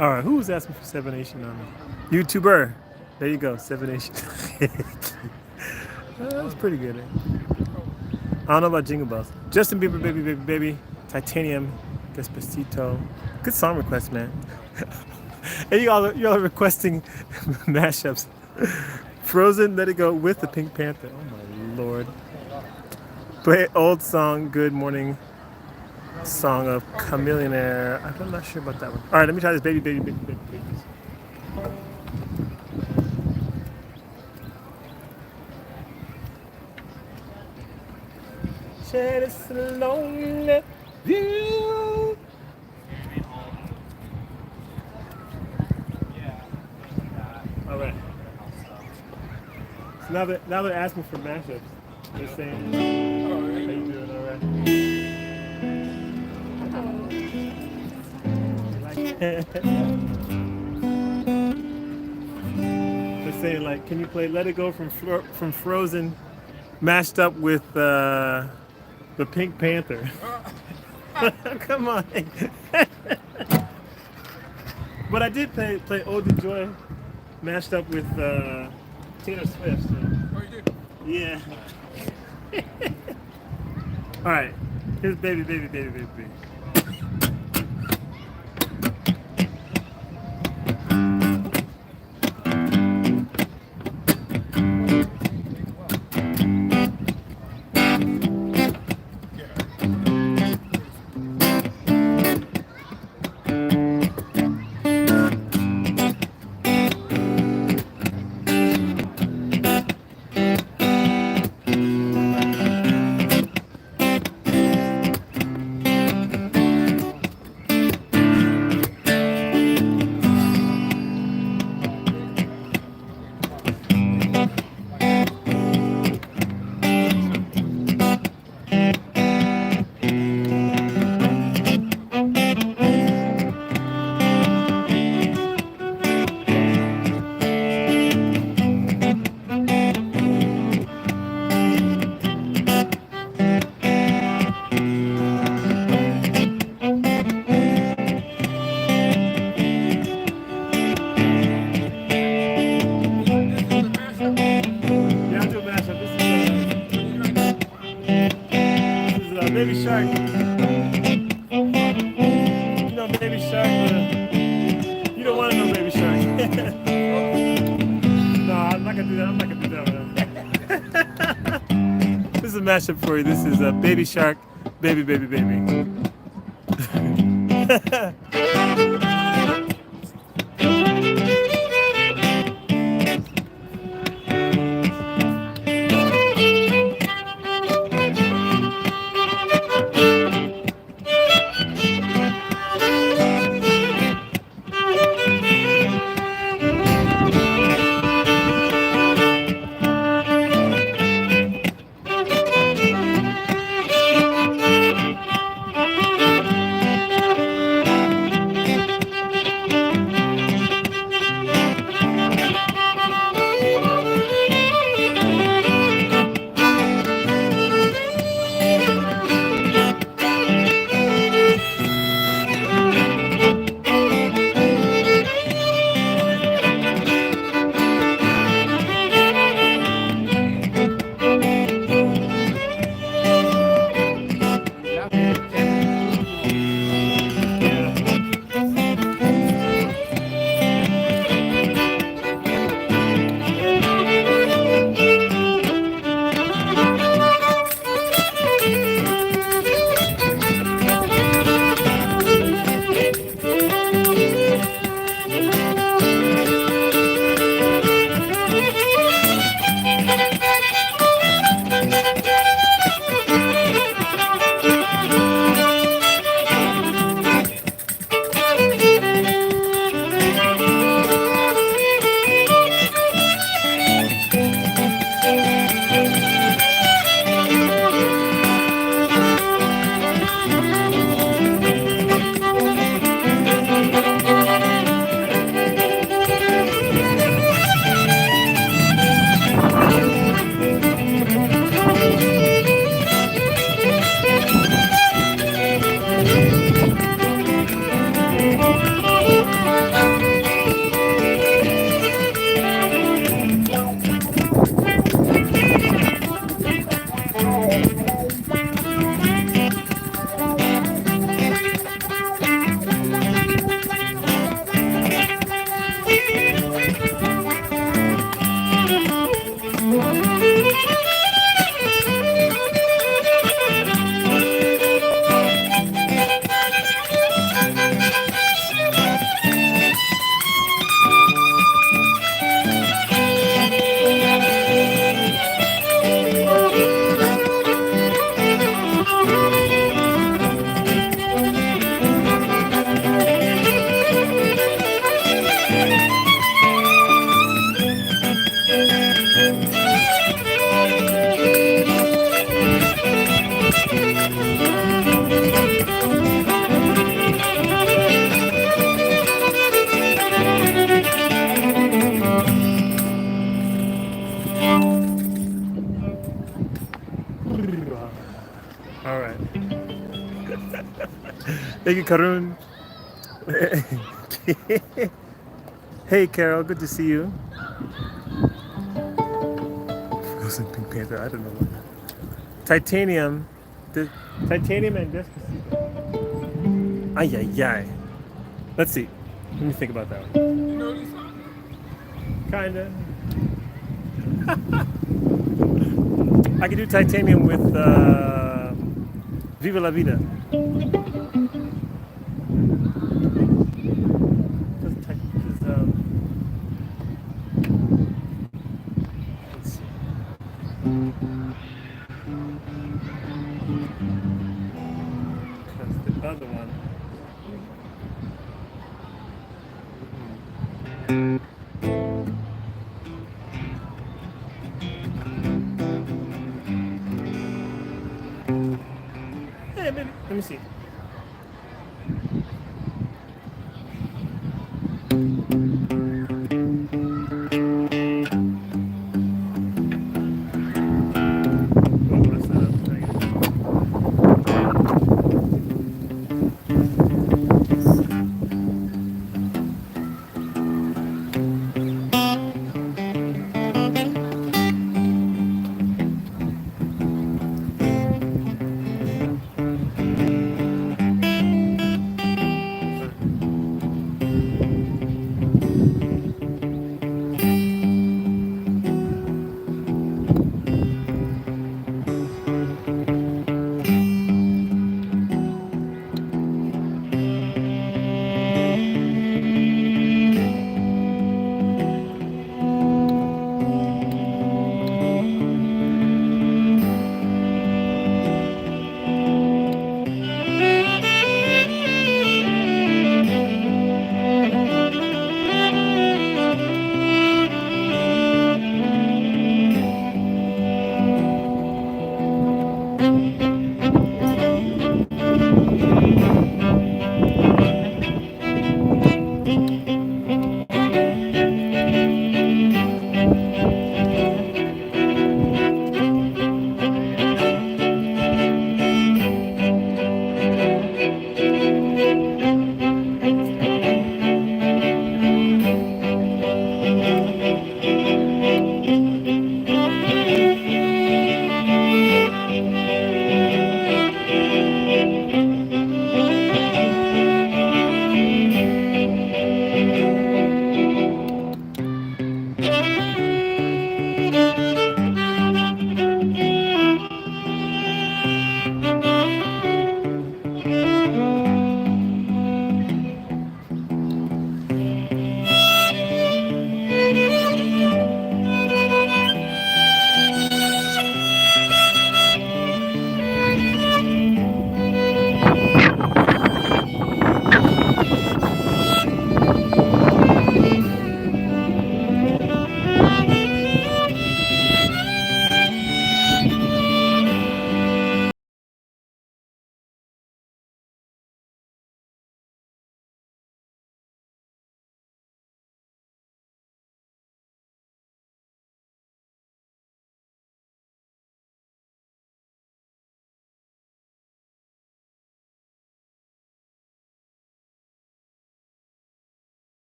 All right, who was asking for Seven Nation on me? YouTuber. There you go, Seven Nation. That's pretty good. I don't know about Jingle Bells. Justin Bieber, baby, baby, baby. Titanium, Despacito. Good song request, man. And y'all are requesting mashups. Frozen, Let It Go with the Pink Panther. Oh my lord. Play old song, Good Morning Song of Chameleonaire. I'm not sure about that one. All right, let me try this baby, baby, baby, baby, baby. Shed is a lonely view. All right. So now they're asking for mashups. They're saying, how you doing? All right. They're saying like, can you play "Let It Go" from Frozen, mashed up with the Pink Panther? Come on. But I did play "Ode To Joy," mashed up with Taylor Swift. So.
Oh, you did?
Yeah. All right. Here's baby, baby, baby, baby, baby. Baby Shark. You know Baby Shark. You don't want to know Baby Shark. No, I'm not gonna do that. I'm not gonna do that one. This is a mashup for you. This is Baby Shark, Baby, Baby, Baby. Thank you, Karun. Hey, Carol, good to see you. Frozen Pink Panther, I don't know what. Titanium. Titanium and Despacito. Ay, ay, ay. Let's see. Let me think about that one.
You know these songs?
Kinda. I could do Titanium with Viva la Vida. Let's see. Because the other one. Hey, baby. Let me see. Oh, that's not right.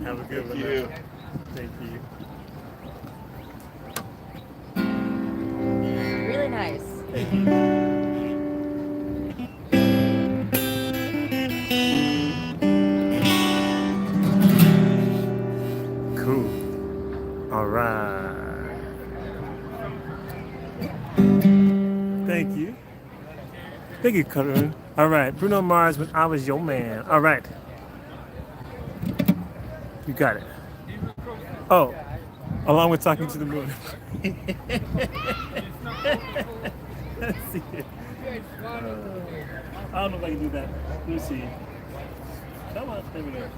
Have a good
Thank
one.
you.
Thank you.
Really nice.
Thank you. Cool. All right. Thank you. Thank you, Calum. All right. Bruno Mars, When I Was Your Man. All right. You got it. Oh, along with Talking to the Moon. Let's see. I don't know if I can do that. Let me see. Come on, there we go.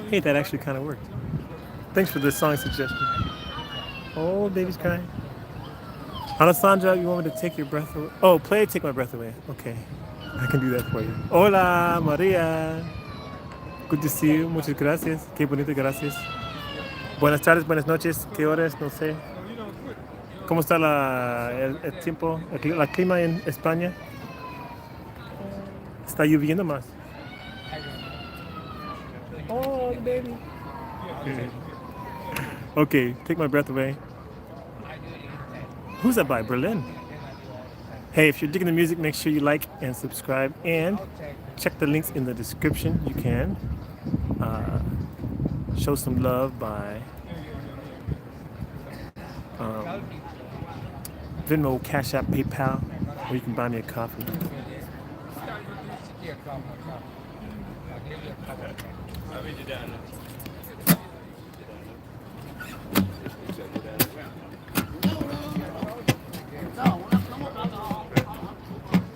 Hey, that actually kind of worked. Thanks for this song suggestion. Oh, baby's crying. Alessandra, you want me to take your breath away? Oh, play Take My Breath Away. Okay, I can do that for you. Hola, Maria. Good to see you. Muchas gracias. Qué bonito, gracias. Buenas tardes, buenas noches. ¿Qué horas? No sé. ¿Cómo está el tiempo, la clima en España? Está lloviendo más. Oh, baby. Okay, Take My Breath Away. Who's that by? Berlin. Hey, if you're digging the music, make sure you like and subscribe and check the links in the description. You can show some love by Venmo, CashApp, PayPal, or you can buy me a coffee.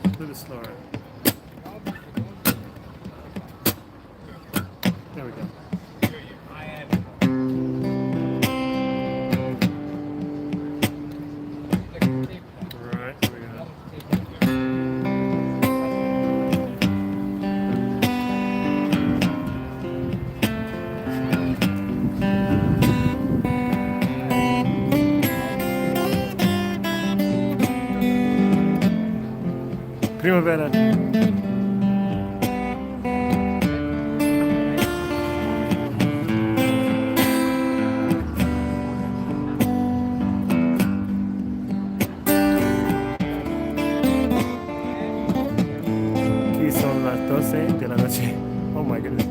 A little slower. There we go. Right, there we go. Primavera. Aquí son las 12 de la noche. Oh my goodness.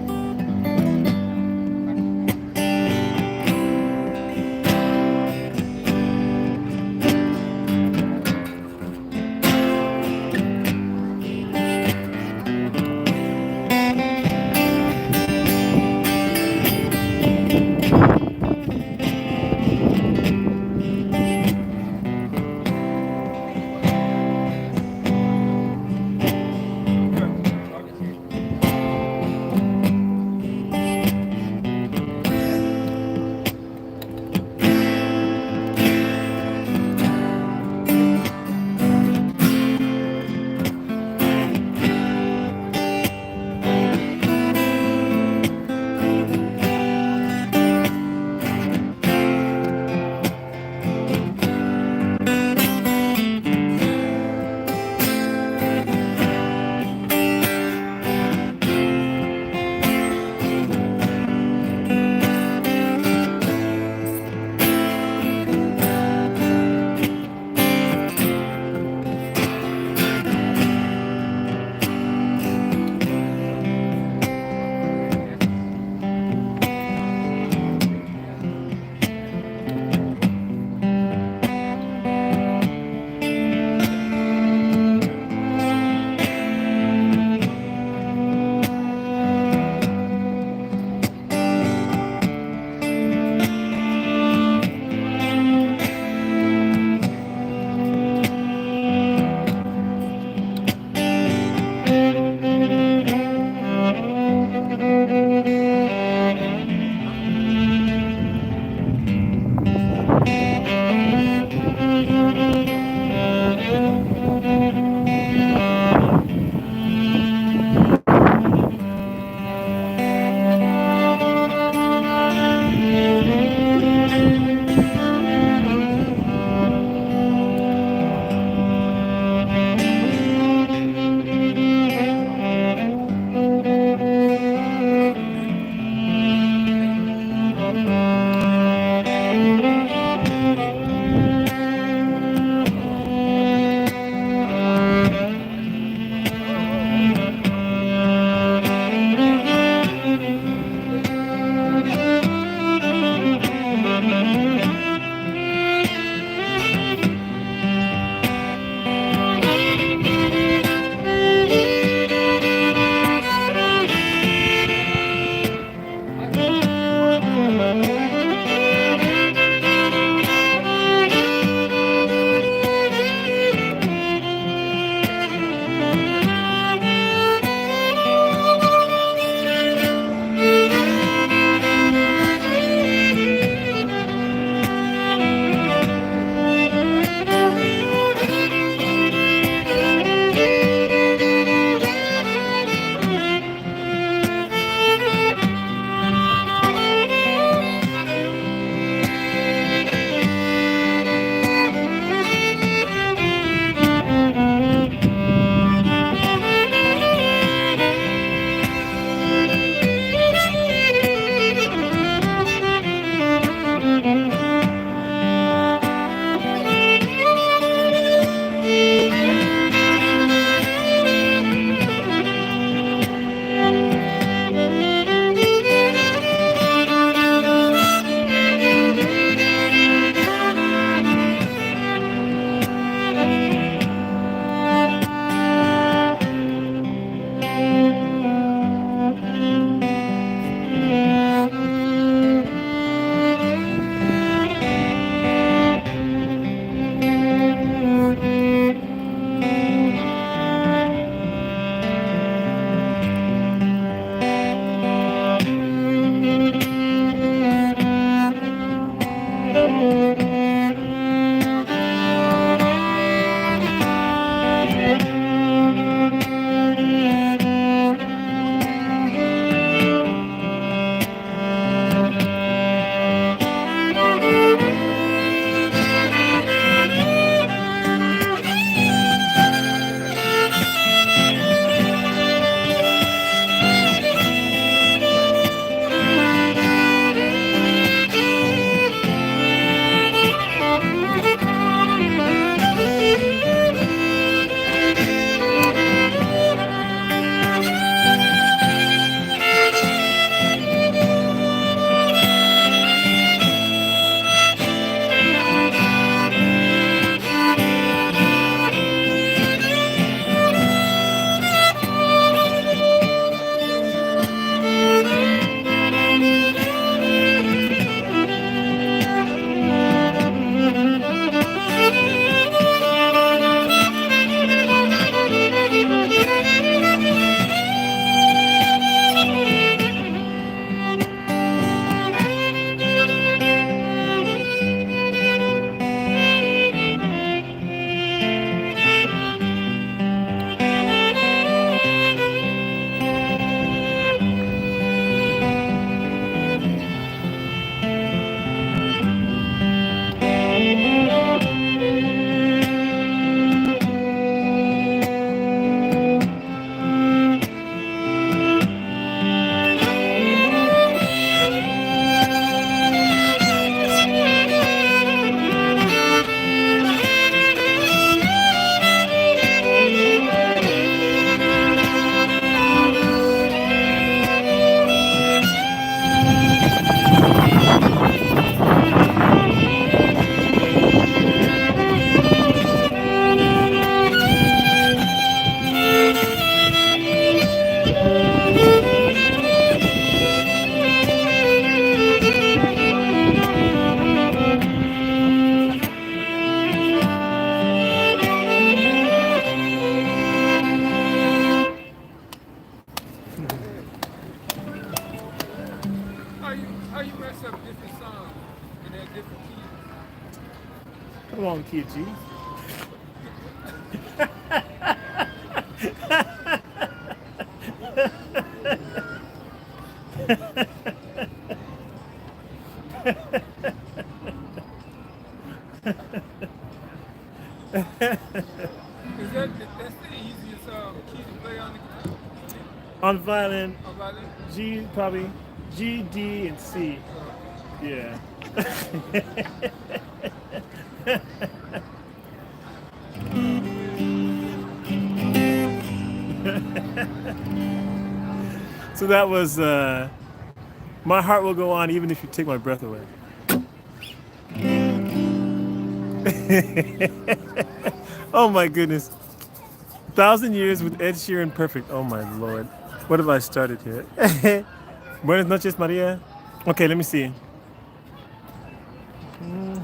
key of G.
That's the easiest key to play on the guitar?
On violin,
On violin?
G probably G, D, and C. Yeah. So that was My Heart Will Go On Even If You Take My Breath Away. Oh my goodness. 1,000 Years with Ed Sheeran Perfect. Oh my lord. What have I started here? Buenas noches, Maria. Okay, let me see. Ooh.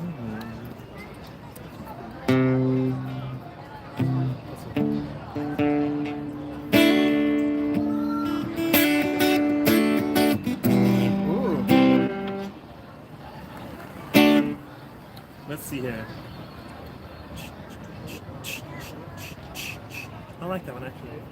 Let's see here. I like that one actually.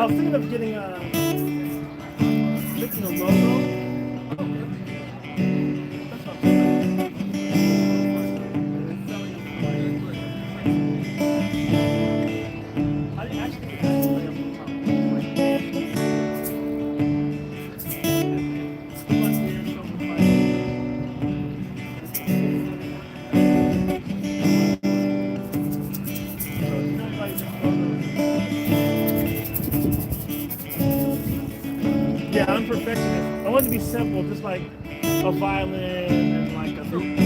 I was thinking of getting fixing a logo. Yeah, I'm perfectionist. I want it to be simple, just like a violin and like a loop.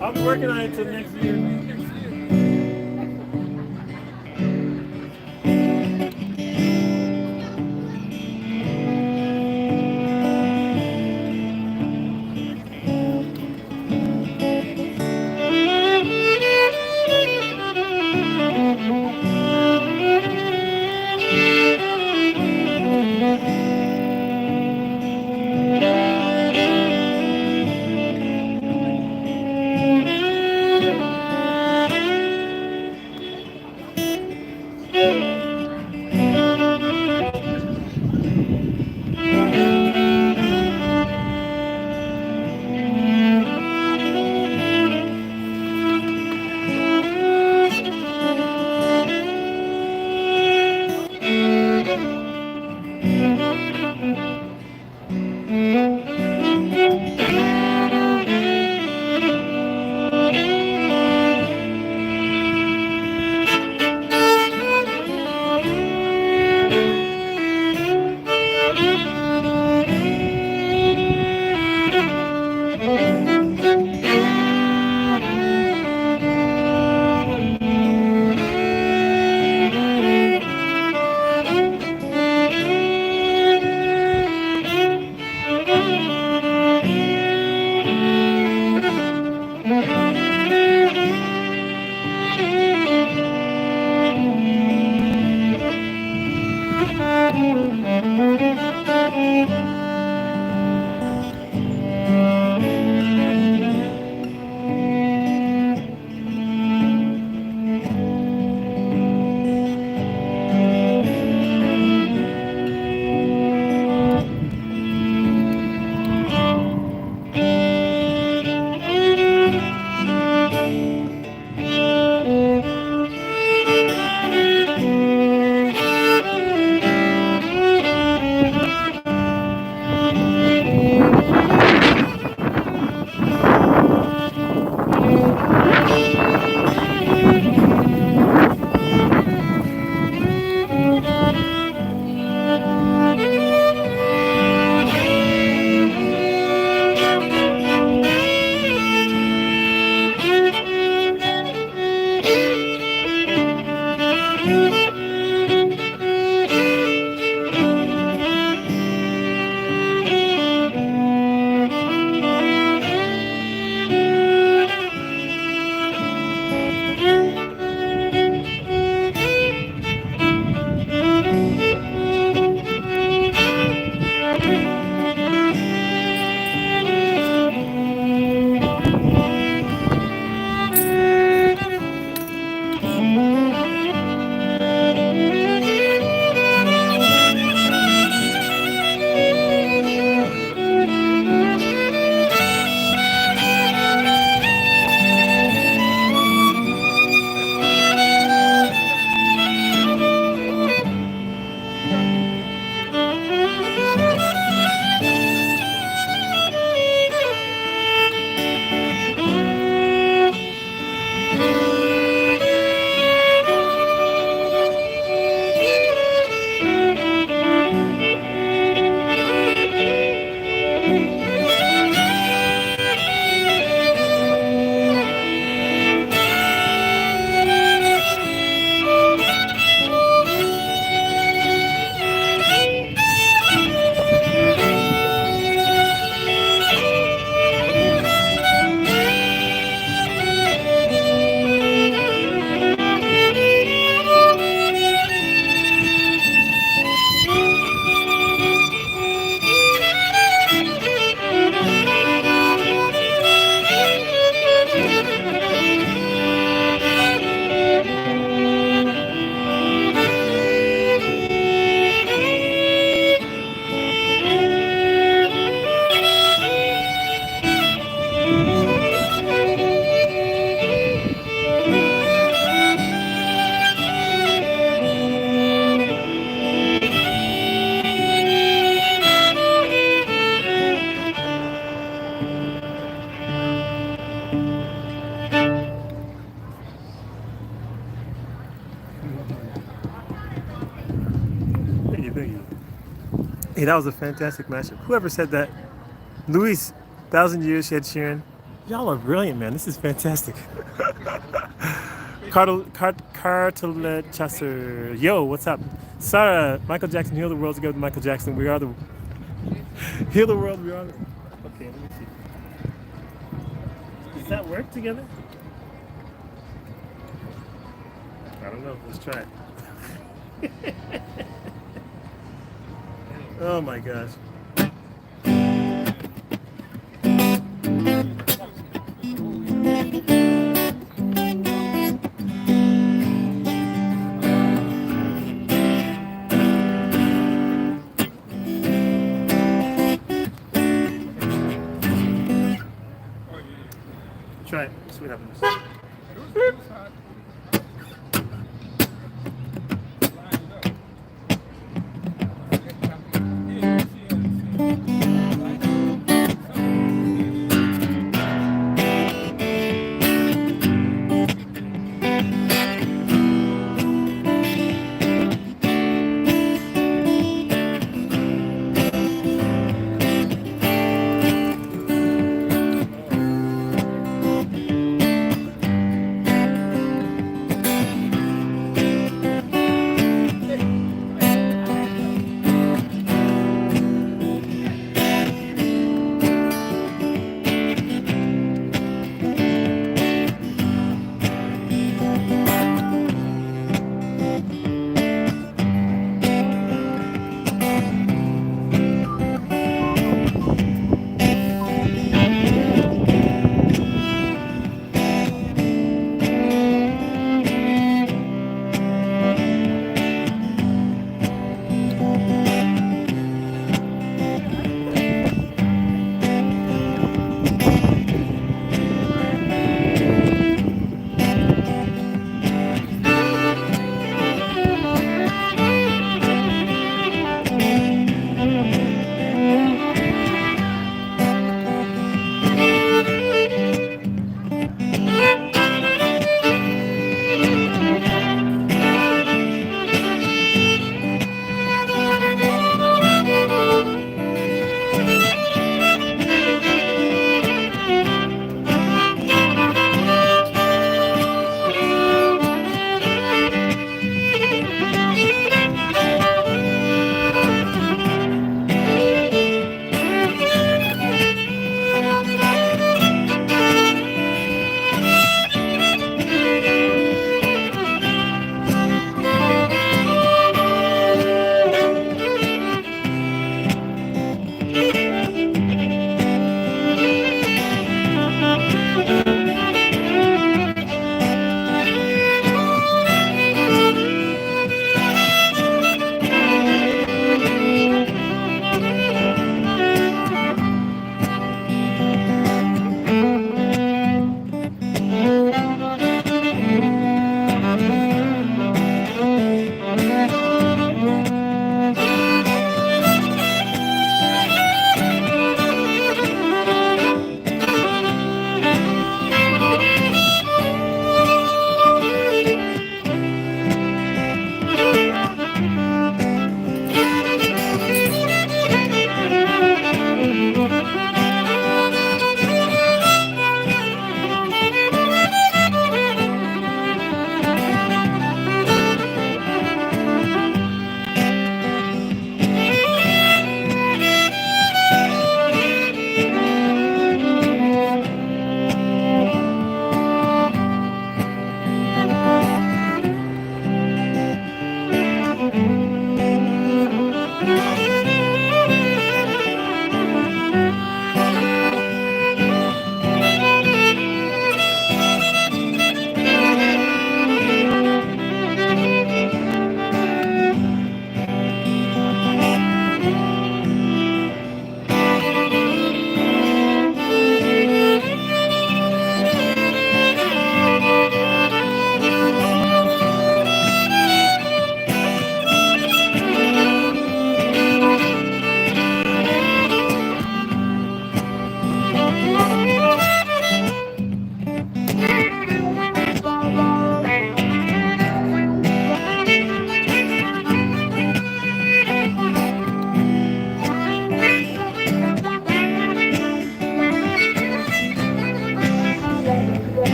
I'll be working on it until next year. Thank you. Hey, that was a fantastic mashup. Whoever said that, Luis, 1,000 Years, Ed Sheeran. Y'all are brilliant, man. This is fantastic. Cartelet Chasser. Yo, what's up? Sarah, Michael Jackson, heal the world together with Michael Jackson. We are the... Heal the world, we are the... Okay, let me see. Does that work together? I don't know. Let's try it. Oh my gosh. Try it. See what happens.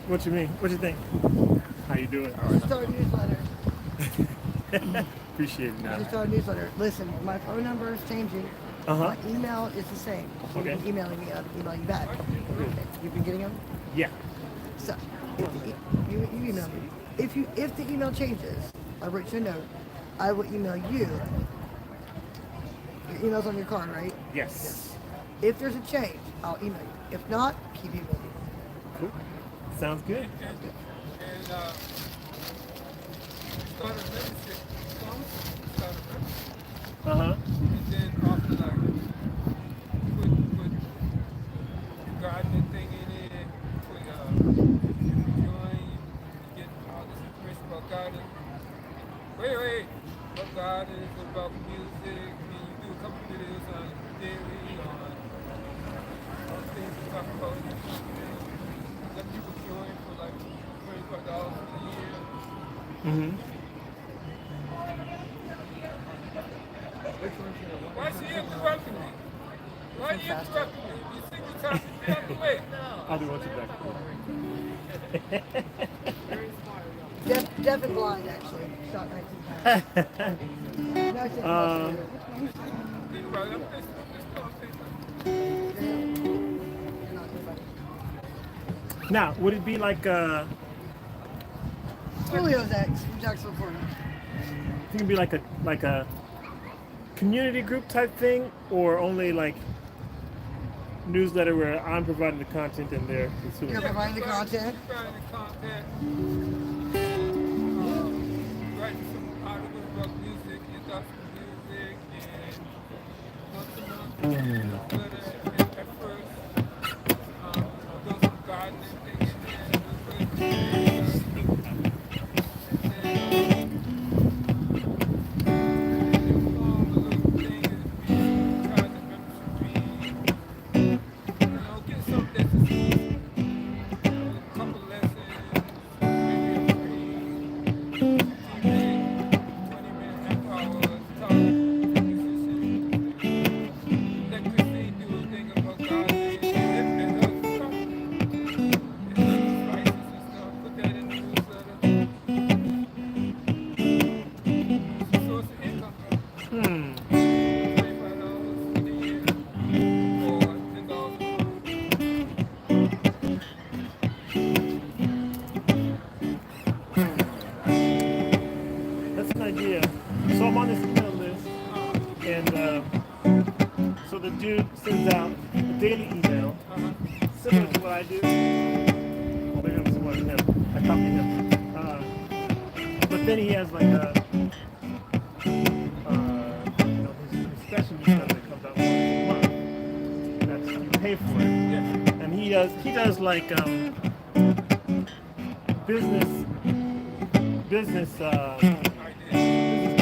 What you mean? What you think? How you doing?
Just start a newsletter.
Appreciate it now.
Just start a newsletter. Listen, my phone number is changing.
Uh-huh.
My email is the same. You've
Okay.
been emailing me. I'll email you back. You've been getting them?
Yeah.
So, if you email me. If the email changes, I'll write you a note. I will email you. Your email's on your card, right?
Yes.
If there's a change, I'll email you. If not, keep emailing me.
Cool. Sounds good.
And start a membership. Start a membership.
Uh-huh.
And then after like put the gardening thing in it, put join, you get all this information about gardening. Wait. About gardening, about music, and you do a couple videos on dairy, on all the things we talk about. Let people join for like $25 for the year.
Mm-hmm.
Why is she interrupting me? Why are you interrupting me? You think you're trying to get out of the way?
I'll do what you back.
Deaf and blind, actually. Shot 19 times. No, I said
Think about it. I'm just
you're not anybody.
Now, would it be like
Julio's ex, Jackson Florida.
think it'd be like a community group type thing, or only like newsletter where I'm providing the content and they're consuming
You're
it?
providing the content.
Providing the content. Writing some articles about music, industrial music, and once a month, newsletter at first. Doing some gardening thing in there.
That's an idea. So I'm on this email list, and so the dude sends out a daily email, similar to what I do. Well, maybe I'm similar to him. I copy him. But then he has like a, his special newsletter that comes out once a month. That's you pay for it, and he does like business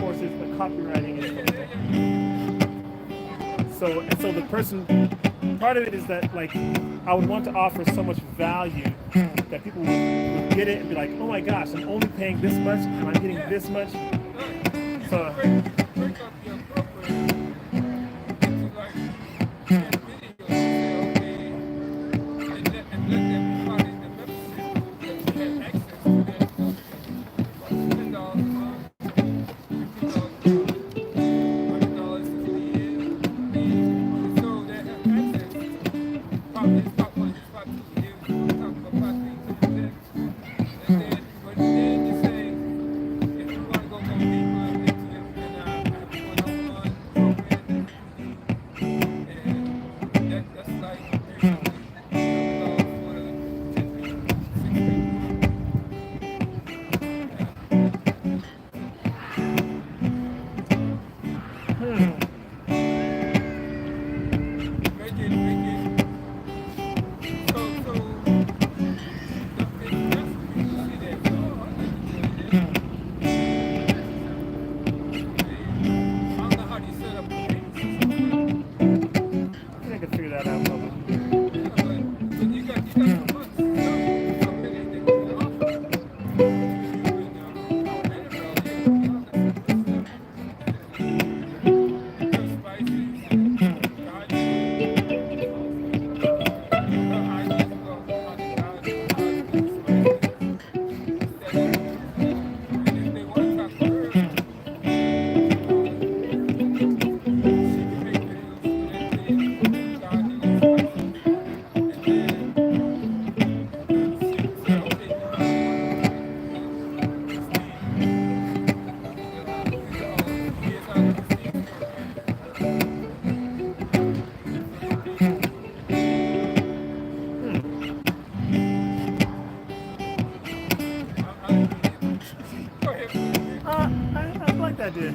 courses, like copywriting and stuff like that. So the person, part of it is that like I would want to offer so much value that people would get it and be like, oh my gosh, I'm only paying this much and I'm getting this much. So
Break up your program into like 10 videos and let them be part of the membership that you have access to them. $10 a month, $50 a month, $100 a year. So they have access to probably top 1, top 2 years. Talk about 5 things in the next. And then, but then you say, if you want to go more deeper into it, then I have one
idea.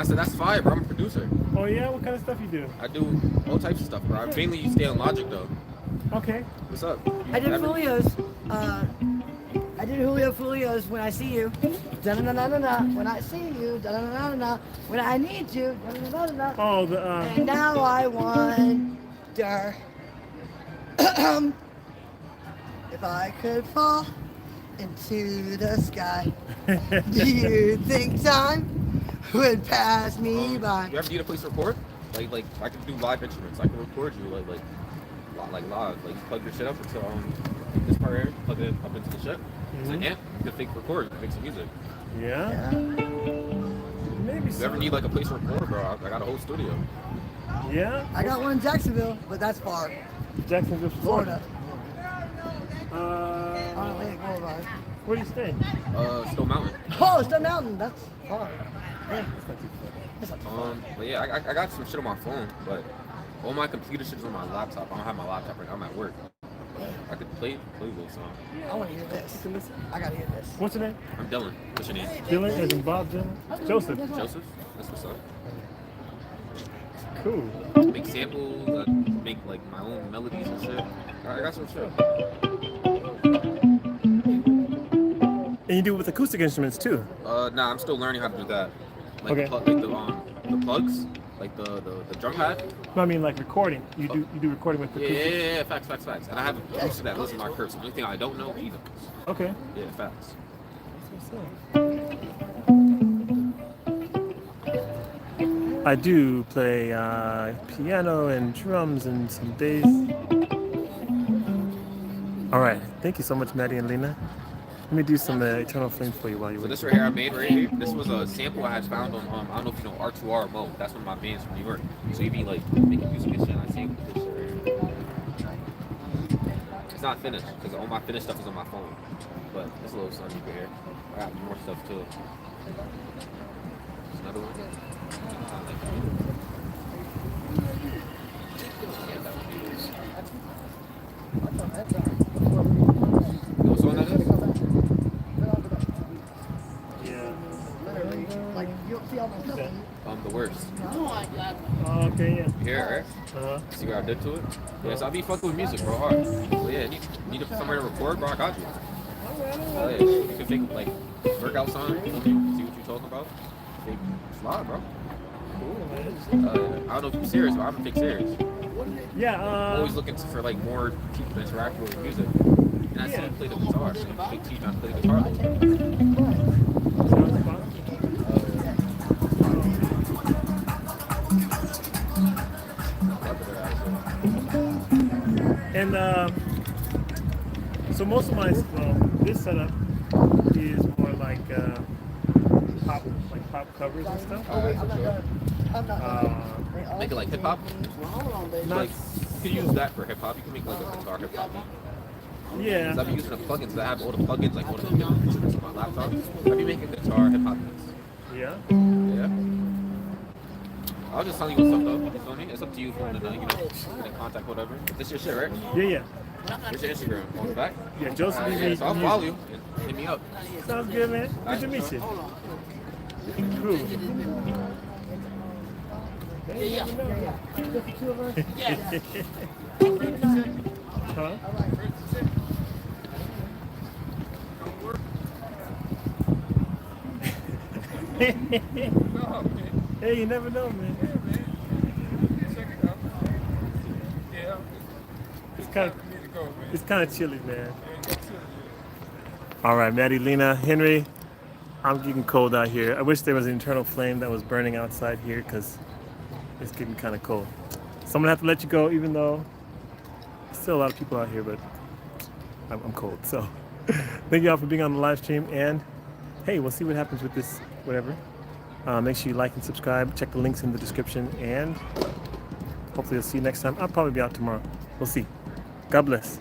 That's fire, bro. I'm a producer.
Oh yeah, what kind of stuff you do?
I do all types of stuff, bro. I mainly stay on Logic though.
Okay.
What's up?
I did Julio's. I did Julio's when I see you. Da-na-na-na-na-na. When I see you. Da-na-na-na-na. When I need you. Da-na-na-na-na.
Oh, the
And now I wonder if I could fall into the sky. Do you think time would pass me by?
You ever need a place to record? Like I can do live instruments. I can record you like live. Like you plug your shit up into this part here, plug it up into the shit. It's an amp. You can fake record, make some music.
Yeah. Maybe.
You ever need like a place to record, bro? I got a whole studio.
Yeah.
I got one in Jacksonville, but that's far.
Jacksonville, Florida.
On Atlantic Boulevard.
Where do you stay?
Stone Mountain.
Oh, Stone Mountain. That's far. Yeah.
That's not too far.
But yeah, I got some shit on my phone, but all my computer shit is on my laptop. I don't have my laptop right now. I'm at work. I could play with song.
I want to hear this. I gotta hear this.
What's your name?
I'm Dylan. What's your name?
Dylan, as in Bob Dylan? Joseph.
Joseph? That's what's up.
Cool.
Make samples, make like my own melodies and shit. I got some shit.
And you do it with acoustic instruments too?
Nah, I'm still learning how to do that. Like
Okay.
the plugs, like the drum pad.
No, I mean like recording. You do recording with acoustic.
Yeah, facts. And I have a producer that listens to my curves. The only thing I don't know, he knows.
Okay.
Yeah, facts.
That's what's up. I do play piano and drums and some bass. All right, thank you so much, Maddie and Lena. Let me do some Eternal Flame for you while you
So
wait.
this right here I made right here. This was a sample I had found on I don't know if you know R2R Mo. That's one of my bands from New York. So you be like making music and shit. And I sampled this shit right here. It's not finished because all my finished stuff is on my phone. But it's a little something you can hear. I got more stuff too. There's another one. You know what song that is?
Like, you'll see all my stuff.
The Worst.
Oh, okay, yeah.
You hear it, right? See what I did to it? Yeah, so I be fucking with music, bro, hard. So yeah, need somewhere to record, bro, I got you. Oh yeah, you can think like workout song, see what you're talking about. Slide, bro. I don't know if you're serious, but I'm a big serious.
Yeah,
I'm always looking for like more people to interact with music. And I see you play the guitar, so you can teach me how to play the guitar.
And so most of my this setup is more like pop covers and stuff.
Make it like hip hop. Like you could use that for hip hop. You can make like a guitar hip hop.
Yeah.
I've been using the plugins. I have all the plugins, like all the instruments on my laptop. I've been making guitar hip hop beats.
Yeah.
Yeah. I was just telling you what's up though. You feel me? It's up to you if you want to, get in contact, whatever. This your shit, right?
Yeah.
Where's your Instagram? On the back?
Yeah, Joseph.
Yeah, so I'll follow you and hit me up.
Sounds good, man. Good to meet you. Cool. Huh? Hey, you never know, man.
Check it out. Yeah.
It's kind of chilly, man. All right, Maddie, Lena, Henry. I'm getting cold out here. I wish there was an internal flame that was burning outside here because it's getting kind of cold. So I'm gonna have to let you go, even though there's still a lot of people out here, but I'm cold. So thank you all for being on the live stream, and hey, we'll see what happens with this, whatever. Make sure you like and subscribe. Check the links in the description, and hopefully I'll see you next time. I'll probably be out tomorrow. We'll see. God bless.